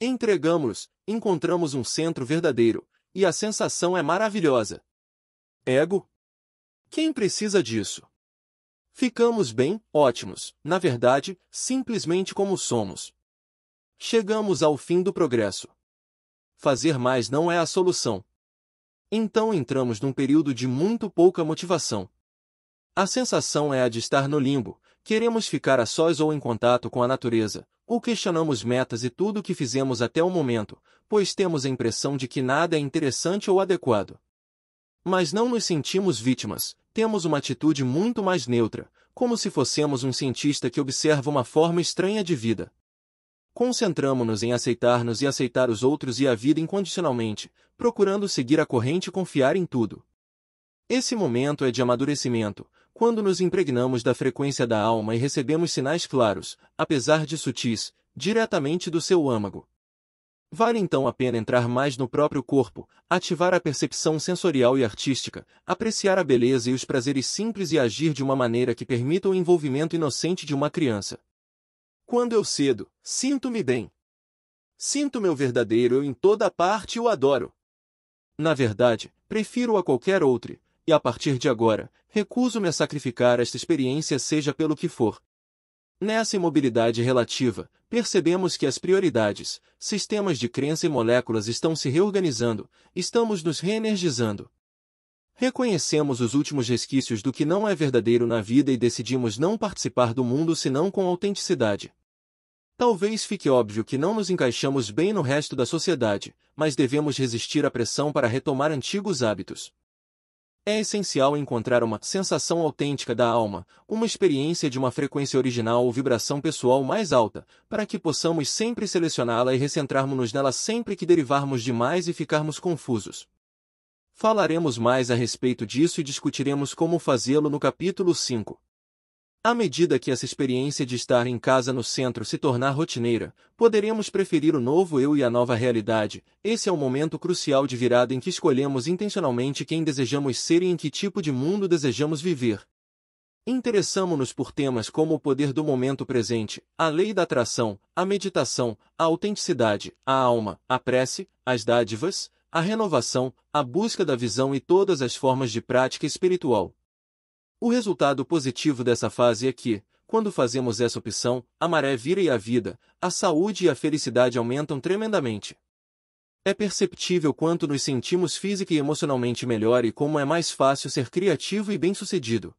Entregamos-nos, encontramos um centro verdadeiro, e a sensação é maravilhosa. Ego? Quem precisa disso? Ficamos bem, ótimos, na verdade, simplesmente como somos. Chegamos ao fim do progresso. Fazer mais não é a solução. Então entramos num período de muito pouca motivação. A sensação é a de estar no limbo, queremos ficar a sós ou em contato com a natureza, ou questionamos metas e tudo o que fizemos até o momento, pois temos a impressão de que nada é interessante ou adequado. Mas não nos sentimos vítimas, temos uma atitude muito mais neutra, como se fossemos um cientista que observa uma forma estranha de vida. Concentramo-nos em aceitar-nos e aceitar os outros e a vida incondicionalmente, procurando seguir a corrente e confiar em tudo. Esse momento é de amadurecimento, quando nos impregnamos da frequência da alma e recebemos sinais claros, apesar de sutis, diretamente do seu âmago. Vale então a pena entrar mais no próprio corpo, ativar a percepção sensorial e artística, apreciar a beleza e os prazeres simples e agir de uma maneira que permita o envolvimento inocente de uma criança. Quando eu cedo, sinto-me bem. Sinto meu verdadeiro eu em toda parte e o adoro. Na verdade, prefiro a qualquer outra, e a partir de agora, recuso-me a sacrificar esta experiência seja pelo que for. Nessa imobilidade relativa, percebemos que as prioridades, sistemas de crença e moléculas estão se reorganizando, estamos nos reenergizando. Reconhecemos os últimos resquícios do que não é verdadeiro na vida e decidimos não participar do mundo senão com autenticidade. Talvez fique óbvio que não nos encaixamos bem no resto da sociedade, mas devemos resistir à pressão para retomar antigos hábitos. É essencial encontrar uma sensação autêntica da alma, uma experiência de uma frequência original ou vibração pessoal mais alta, para que possamos sempre selecioná-la e recentrarmos-nos nela sempre que derivarmos demais e ficarmos confusos. Falaremos mais a respeito disso e discutiremos como fazê-lo no capítulo 5. À medida que essa experiência de estar em casa no centro se tornar rotineira, poderemos preferir o novo eu e a nova realidade. Esse é o momento crucial de virada em que escolhemos intencionalmente quem desejamos ser e em que tipo de mundo desejamos viver. Interessamo-nos por temas como o poder do momento presente, a lei da atração, a meditação, a autenticidade, a alma, a prece, as dádivas, a renovação, a busca da visão e todas as formas de prática espiritual. O resultado positivo dessa fase é que, quando fazemos essa opção, a maré vira e a vida, a saúde e a felicidade aumentam tremendamente. É perceptível quanto nos sentimos física e emocionalmente melhor e como é mais fácil ser criativo e bem-sucedido.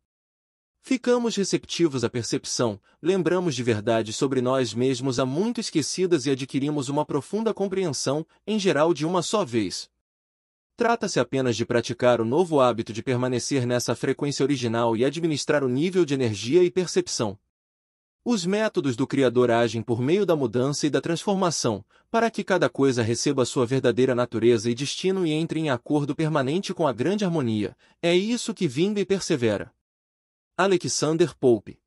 Ficamos receptivos à percepção, lembramos de verdades sobre nós mesmos há muito esquecidas e adquirimos uma profunda compreensão, em geral de uma só vez. Trata-se apenas de praticar o novo hábito de permanecer nessa frequência original e administrar o nível de energia e percepção. Os métodos do Criador agem por meio da mudança e da transformação, para que cada coisa receba sua verdadeira natureza e destino e entre em acordo permanente com a grande harmonia. É isso que vinga e persevera. Alexander Pope.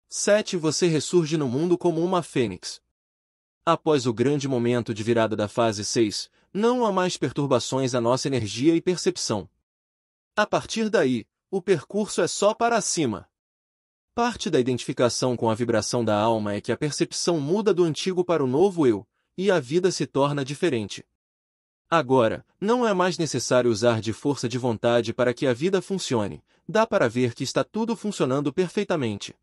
7. Você ressurge no mundo como uma fênix. Após o grande momento de virada da fase 6, não há mais perturbações à nossa energia e percepção. A partir daí, o percurso é só para cima. Parte da identificação com a vibração da alma é que a percepção muda do antigo para o novo eu, e a vida se torna diferente. Agora, não é mais necessário usar de força de vontade para que a vida funcione, dá para ver que está tudo funcionando perfeitamente.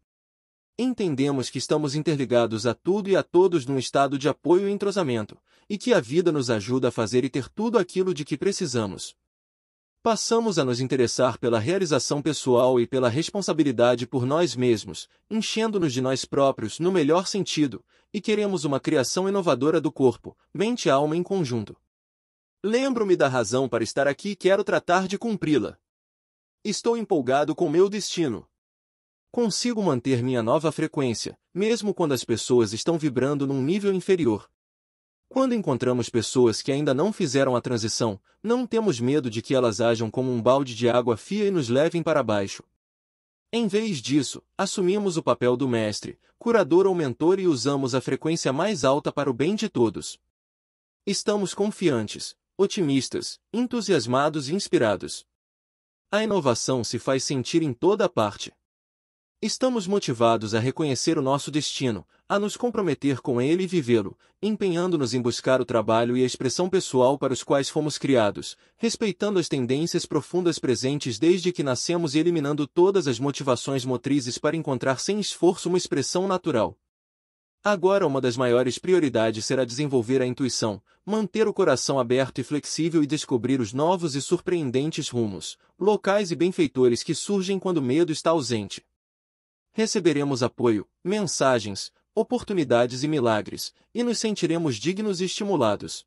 Entendemos que estamos interligados a tudo e a todos num estado de apoio e entrosamento, e que a vida nos ajuda a fazer e ter tudo aquilo de que precisamos. Passamos a nos interessar pela realização pessoal e pela responsabilidade por nós mesmos, enchendo-nos de nós próprios no melhor sentido, e queremos uma criação inovadora do corpo, mente e alma em conjunto. Lembro-me da razão para estar aqui e quero tratar de cumpri-la. Estou empolgado com meu destino. Consigo manter minha nova frequência, mesmo quando as pessoas estão vibrando num nível inferior. Quando encontramos pessoas que ainda não fizeram a transição, não temos medo de que elas ajam como um balde de água fria e nos levem para baixo. Em vez disso, assumimos o papel do mestre, curador ou mentor e usamos a frequência mais alta para o bem de todos. Estamos confiantes, otimistas, entusiasmados e inspirados. A inovação se faz sentir em toda parte. Estamos motivados a reconhecer o nosso destino, a nos comprometer com ele e vivê-lo, empenhando-nos em buscar o trabalho e a expressão pessoal para os quais fomos criados, respeitando as tendências profundas presentes desde que nascemos e eliminando todas as motivações motrizes para encontrar sem esforço uma expressão natural. Agora uma das maiores prioridades será desenvolver a intuição, manter o coração aberto e flexível e descobrir os novos e surpreendentes rumos, locais e benfeitores que surgem quando o medo está ausente. Receberemos apoio, mensagens, oportunidades e milagres, e nos sentiremos dignos e estimulados.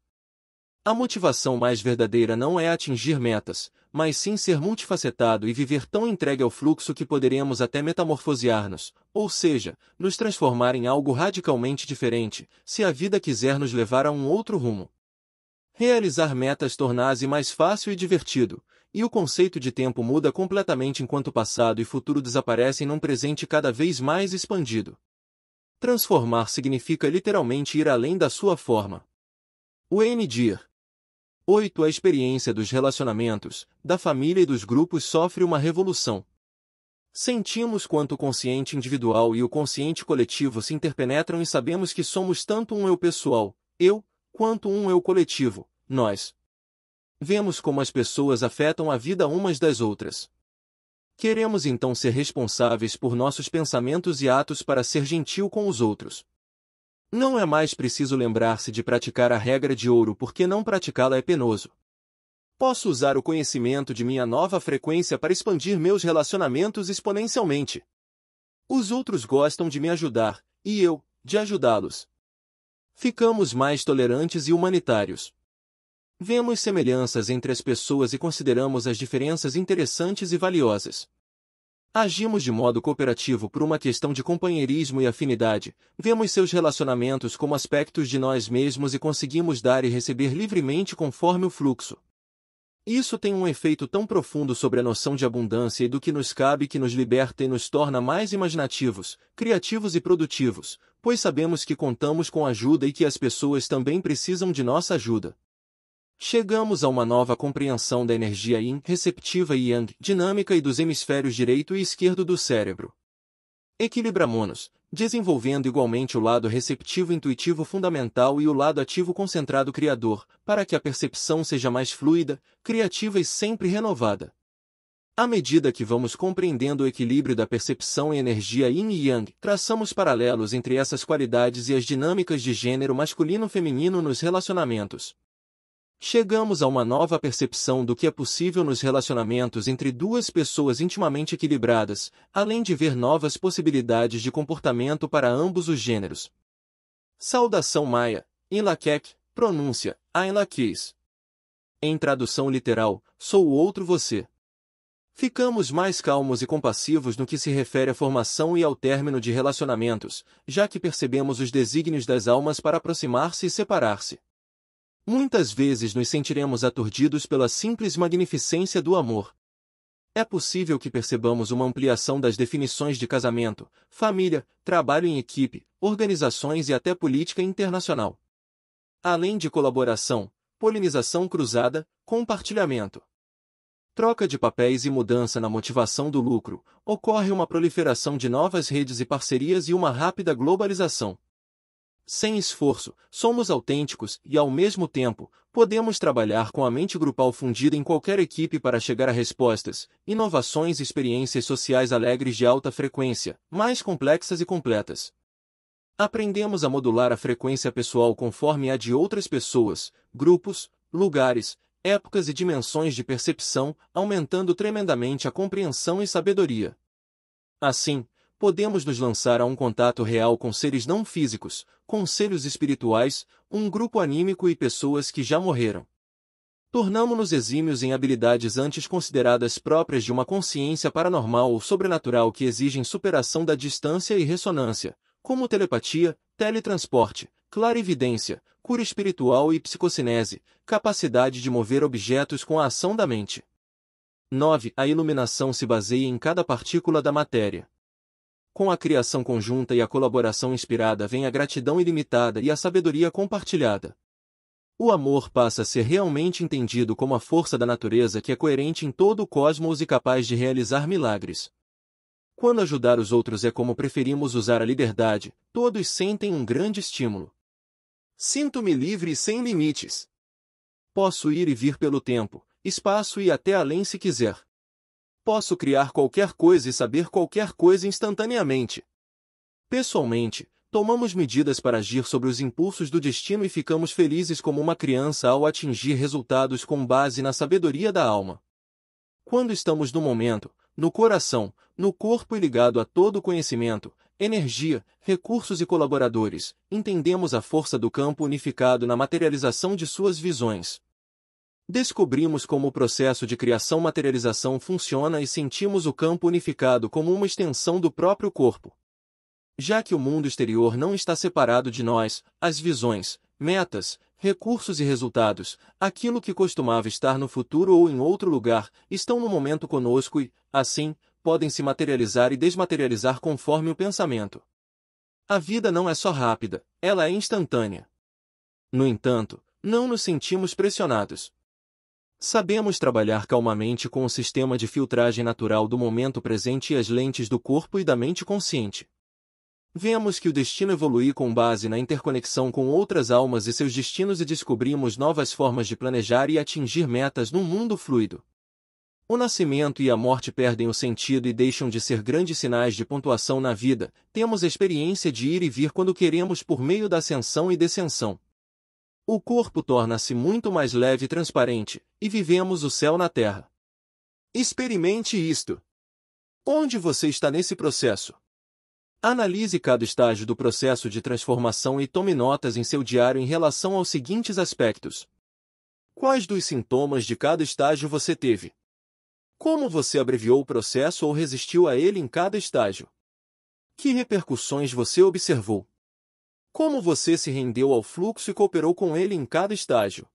A motivação mais verdadeira não é atingir metas, mas sim ser multifacetado e viver tão entregue ao fluxo que poderemos até metamorfosear-nos, ou seja, nos transformar em algo radicalmente diferente, se a vida quiser nos levar a um outro rumo. Realizar metas torna-se mais fácil e divertido, e o conceito de tempo muda completamente enquanto o passado e futuro desaparecem num presente cada vez mais expandido. Transformar significa literalmente ir além da sua forma. Wayne Dyer. 8. A experiência dos relacionamentos, da família e dos grupos sofre uma revolução. Sentimos quanto o consciente individual e o consciente coletivo se interpenetram e sabemos que somos tanto um eu pessoal, eu, quanto um eu coletivo, nós. Vemos como as pessoas afetam a vida umas das outras. Queremos então ser responsáveis por nossos pensamentos e atos para ser gentil com os outros. Não é mais preciso lembrar-se de praticar a regra de ouro porque não praticá-la é penoso. Posso usar o conhecimento de minha nova frequência para expandir meus relacionamentos exponencialmente. Os outros gostam de me ajudar, e eu, de ajudá-los. Ficamos mais tolerantes e humanitários. Vemos semelhanças entre as pessoas e consideramos as diferenças interessantes e valiosas. Agimos de modo cooperativo por uma questão de companheirismo e afinidade, vemos seus relacionamentos como aspectos de nós mesmos e conseguimos dar e receber livremente conforme o fluxo. Isso tem um efeito tão profundo sobre a noção de abundância e do que nos cabe que nos liberta e nos torna mais imaginativos, criativos e produtivos, pois sabemos que contamos com ajuda e que as pessoas também precisam de nossa ajuda. Chegamos a uma nova compreensão da energia Yin, receptiva e Yang, dinâmica e dos hemisférios direito e esquerdo do cérebro. Equilibramo-nos, desenvolvendo igualmente o lado receptivo intuitivo fundamental e o lado ativo concentrado criador, para que a percepção seja mais fluida, criativa e sempre renovada. À medida que vamos compreendendo o equilíbrio da percepção e energia Yin e Yang, traçamos paralelos entre essas qualidades e as dinâmicas de gênero masculino-feminino nos relacionamentos. Chegamos a uma nova percepção do que é possível nos relacionamentos entre duas pessoas intimamente equilibradas, além de ver novas possibilidades de comportamento para ambos os gêneros. Saudação Maia, Inlakek, pronúncia, Ainlakis. Em tradução literal, sou o outro você. Ficamos mais calmos e compassivos no que se refere à formação e ao término de relacionamentos, já que percebemos os desígnios das almas para aproximar-se e separar-se. Muitas vezes nos sentiremos aturdidos pela simples magnificência do amor. É possível que percebamos uma ampliação das definições de casamento, família, trabalho em equipe, organizações e até política internacional. Além de colaboração, polinização cruzada, compartilhamento, troca de papéis e mudança na motivação do lucro, ocorre uma proliferação de novas redes e parcerias e uma rápida globalização. Sem esforço, somos autênticos e, ao mesmo tempo, podemos trabalhar com a mente grupal fundida em qualquer equipe para chegar a respostas, inovações e experiências sociais alegres de alta frequência, mais complexas e completas. Aprendemos a modular a frequência pessoal conforme a de outras pessoas, grupos, lugares, épocas e dimensões de percepção, aumentando tremendamente a compreensão e sabedoria. Assim, podemos nos lançar a um contato real com seres não físicos, conselhos espirituais, um grupo anímico e pessoas que já morreram. Tornamo-nos exímios em habilidades antes consideradas próprias de uma consciência paranormal ou sobrenatural que exigem superação da distância e ressonância, como telepatia, teletransporte, clarividência, cura espiritual e psicocinese, capacidade de mover objetos com a ação da mente. 9. A iluminação se baseia em cada partícula da matéria. Com a criação conjunta e a colaboração inspirada vem a gratidão ilimitada e a sabedoria compartilhada. O amor passa a ser realmente entendido como a força da natureza que é coerente em todo o cosmos e capaz de realizar milagres. Quando ajudar os outros é como preferimos usar a liberdade, todos sentem um grande estímulo. Sinto-me livre e sem limites. Posso ir e vir pelo tempo, espaço e até além se quiser. Posso criar qualquer coisa e saber qualquer coisa instantaneamente. Pessoalmente, tomamos medidas para agir sobre os impulsos do destino e ficamos felizes como uma criança ao atingir resultados com base na sabedoria da alma. Quando estamos no momento, no coração, no corpo e ligado a todo o conhecimento, energia, recursos e colaboradores, entendemos a força do campo unificado na materialização de suas visões. Descobrimos como o processo de criação-materialização funciona e sentimos o campo unificado como uma extensão do próprio corpo. Já que o mundo exterior não está separado de nós, as visões, metas, recursos e resultados, aquilo que costumava estar no futuro ou em outro lugar, estão no momento conosco e, assim, podem se materializar e desmaterializar conforme o pensamento. A vida não é só rápida, ela é instantânea. No entanto, não nos sentimos pressionados. Sabemos trabalhar calmamente com o sistema de filtragem natural do momento presente e as lentes do corpo e da mente consciente. Vemos que o destino evolui com base na interconexão com outras almas e seus destinos e descobrimos novas formas de planejar e atingir metas num mundo fluido. O nascimento e a morte perdem o sentido e deixam de ser grandes sinais de pontuação na vida, temos a experiência de ir e vir quando queremos por meio da ascensão e descensão. O corpo torna-se muito mais leve e transparente, e vivemos o céu na terra. Experimente isto. Onde você está nesse processo? Analise cada estágio do processo de transformação e tome notas em seu diário em relação aos seguintes aspectos. Quais dos sintomas de cada estágio você teve? Como você abreviou o processo ou resistiu a ele em cada estágio? Que repercussões você observou? Como você se rendeu ao fluxo e cooperou com ele em cada estágio?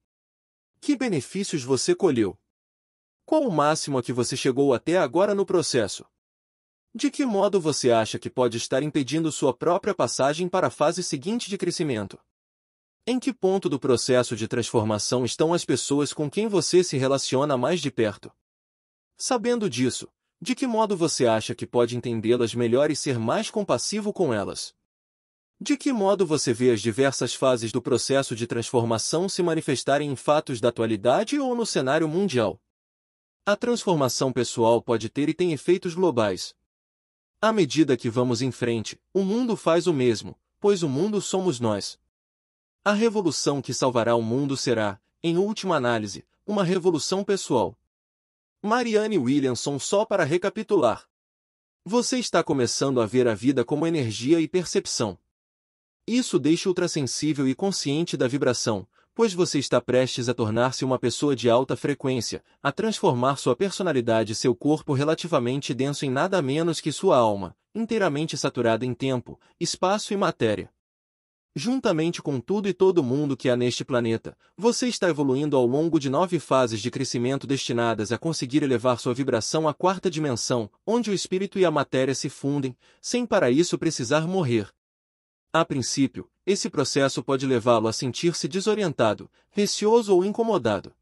Que benefícios você colheu? Qual o máximo a que você chegou até agora no processo? De que modo você acha que pode estar impedindo sua própria passagem para a fase seguinte de crescimento? Em que ponto do processo de transformação estão as pessoas com quem você se relaciona mais de perto? Sabendo disso, de que modo você acha que pode entendê-las melhor e ser mais compassivo com elas? De que modo você vê as diversas fases do processo de transformação se manifestarem em fatos da atualidade ou no cenário mundial? A transformação pessoal pode ter e tem efeitos globais. À medida que vamos em frente, o mundo faz o mesmo, pois o mundo somos nós. A revolução que salvará o mundo será, em última análise, uma revolução pessoal. Marianne Williamson. Só para recapitular. Você está começando a ver a vida como energia e percepção. Isso deixa ultrassensível e consciente da vibração, pois você está prestes a tornar-se uma pessoa de alta frequência, a transformar sua personalidade e seu corpo relativamente denso em nada menos que sua alma, inteiramente saturada em tempo, espaço e matéria. Juntamente com tudo e todo mundo que há neste planeta, você está evoluindo ao longo de 9 fases de crescimento destinadas a conseguir elevar sua vibração à 4ª dimensão, onde o espírito e a matéria se fundem, sem para isso precisar morrer. A princípio, esse processo pode levá-lo a sentir-se desorientado, receoso ou incomodado.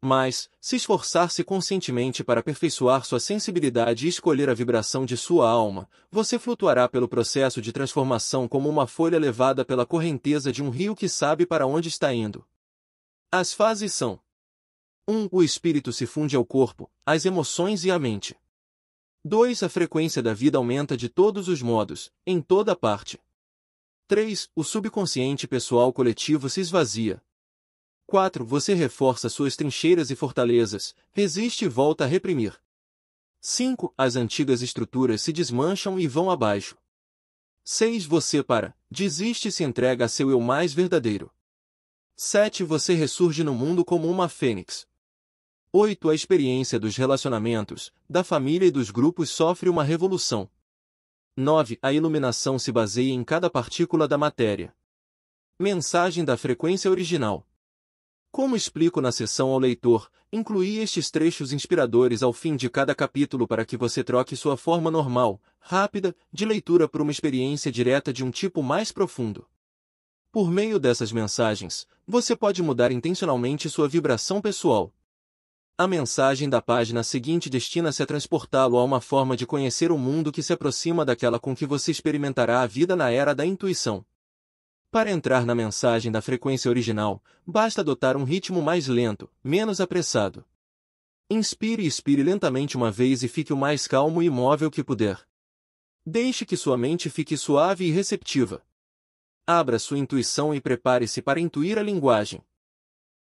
Mas, se esforçar-se conscientemente para aperfeiçoar sua sensibilidade e escolher a vibração de sua alma, você flutuará pelo processo de transformação como uma folha levada pela correnteza de um rio que sabe para onde está indo. As fases são: 1. O espírito se funde ao corpo, às emoções e à mente. 2. A frequência da vida aumenta de todos os modos, em toda parte. 3. O subconsciente pessoal coletivo se esvazia. 4. Você reforça suas trincheiras e fortalezas, resiste e volta a reprimir. 5. As antigas estruturas se desmancham e vão abaixo. 6. Você desiste e se entrega a seu eu mais verdadeiro. 7. Você ressurge no mundo como uma fênix. 8. A experiência dos relacionamentos, da família e dos grupos sofre uma revolução. 9. A iluminação se baseia em cada partícula da matéria. Mensagem da frequência original. Como explico na sessão ao leitor, incluí estes trechos inspiradores ao fim de cada capítulo para que você troque sua forma normal, rápida, de leitura por uma experiência direta de um tipo mais profundo. Por meio dessas mensagens, você pode mudar intencionalmente sua vibração pessoal. A mensagem da página seguinte destina-se a transportá-lo a uma forma de conhecer o mundo que se aproxima daquela com que você experimentará a vida na era da intuição. Para entrar na mensagem da frequência original, basta adotar um ritmo mais lento, menos apressado. Inspire e expire lentamente uma vez e fique o mais calmo e imóvel que puder. Deixe que sua mente fique suave e receptiva. Abra sua intuição e prepare-se para intuir a linguagem.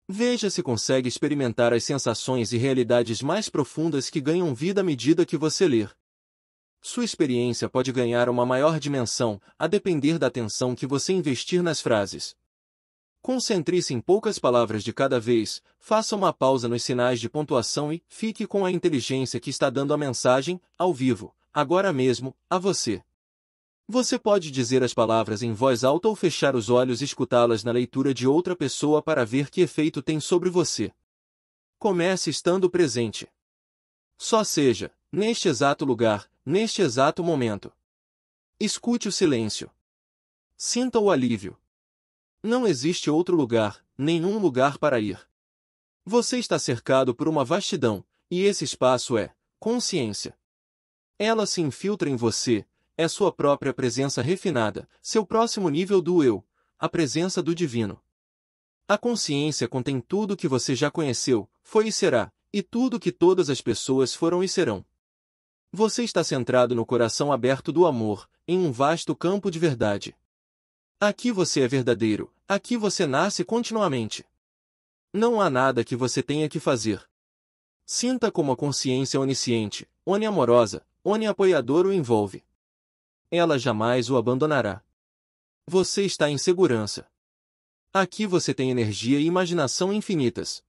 Veja se consegue experimentar as sensações e realidades mais profundas que ganham vida à medida que você ler. Sua experiência pode ganhar uma maior dimensão, a depender da atenção que você investir nas frases. Concentre-se em poucas palavras de cada vez, faça uma pausa nos sinais de pontuação e fique com a inteligência que está dando a mensagem, ao vivo, agora mesmo, a você. Você pode dizer as palavras em voz alta ou fechar os olhos e escutá-las na leitura de outra pessoa para ver que efeito tem sobre você. Comece estando presente. Só seja, neste exato lugar, neste exato momento. Escute o silêncio. Sinta o alívio. Não existe outro lugar, nenhum lugar para ir. Você está cercado por uma vastidão, e esse espaço é consciência. Ela se infiltra em você, é sua própria presença refinada, seu próximo nível do eu, a presença do divino. A consciência contém tudo que você já conheceu, foi e será, e tudo que todas as pessoas foram e serão. Você está centrado no coração aberto do amor, em um vasto campo de verdade. Aqui você é verdadeiro, aqui você nasce continuamente. Não há nada que você tenha que fazer. Sinta como a consciência onisciente, oniamorosa, oniapoiadora o envolve. Ela jamais o abandonará. Você está em segurança. Aqui você tem energia e imaginação infinitas.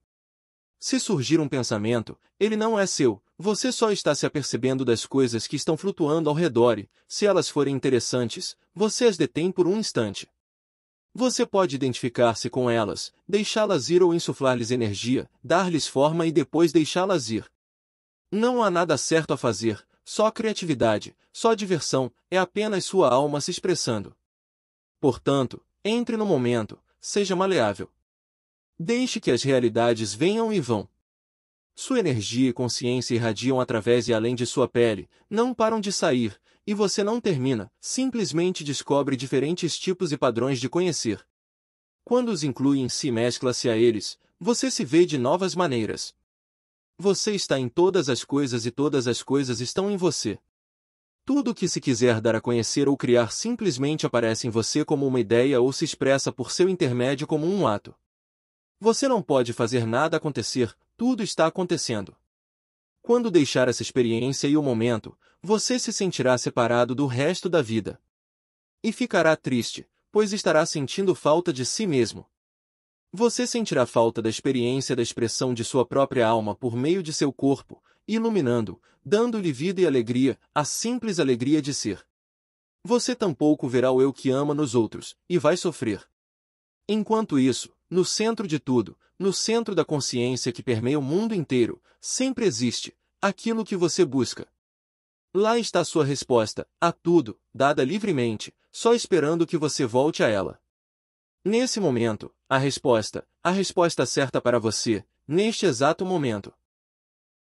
Se surgir um pensamento, ele não é seu, você só está se apercebendo das coisas que estão flutuando ao redor e, se elas forem interessantes, você as detém por um instante. Você pode identificar-se com elas, deixá-las ir ou insuflar-lhes energia, dar-lhes forma e depois deixá-las ir. Não há nada certo a fazer, só criatividade, só diversão, é apenas sua alma se expressando. Portanto, entre no momento, seja maleável. Deixe que as realidades venham e vão. Sua energia e consciência irradiam através e além de sua pele, não param de sair, e você não termina, simplesmente descobre diferentes tipos e padrões de conhecer. Quando os inclui em si e mescla-se a eles, você se vê de novas maneiras. Você está em todas as coisas e todas as coisas estão em você. Tudo o que se quiser dar a conhecer ou criar simplesmente aparece em você como uma ideia ou se expressa por seu intermédio como um ato. Você não pode fazer nada acontecer, tudo está acontecendo. Quando deixar essa experiência e o momento, você se sentirá separado do resto da vida. E ficará triste, pois estará sentindo falta de si mesmo. Você sentirá falta da experiência da expressão de sua própria alma por meio de seu corpo, iluminando, dando-lhe vida e alegria, a simples alegria de ser. Você tampouco verá o eu que ama nos outros, e vai sofrer. Enquanto isso, no centro de tudo, no centro da consciência que permeia o mundo inteiro, sempre existe aquilo que você busca. Lá está sua resposta a tudo, dada livremente, só esperando que você volte a ela. Nesse momento, a resposta certa para você, neste exato momento.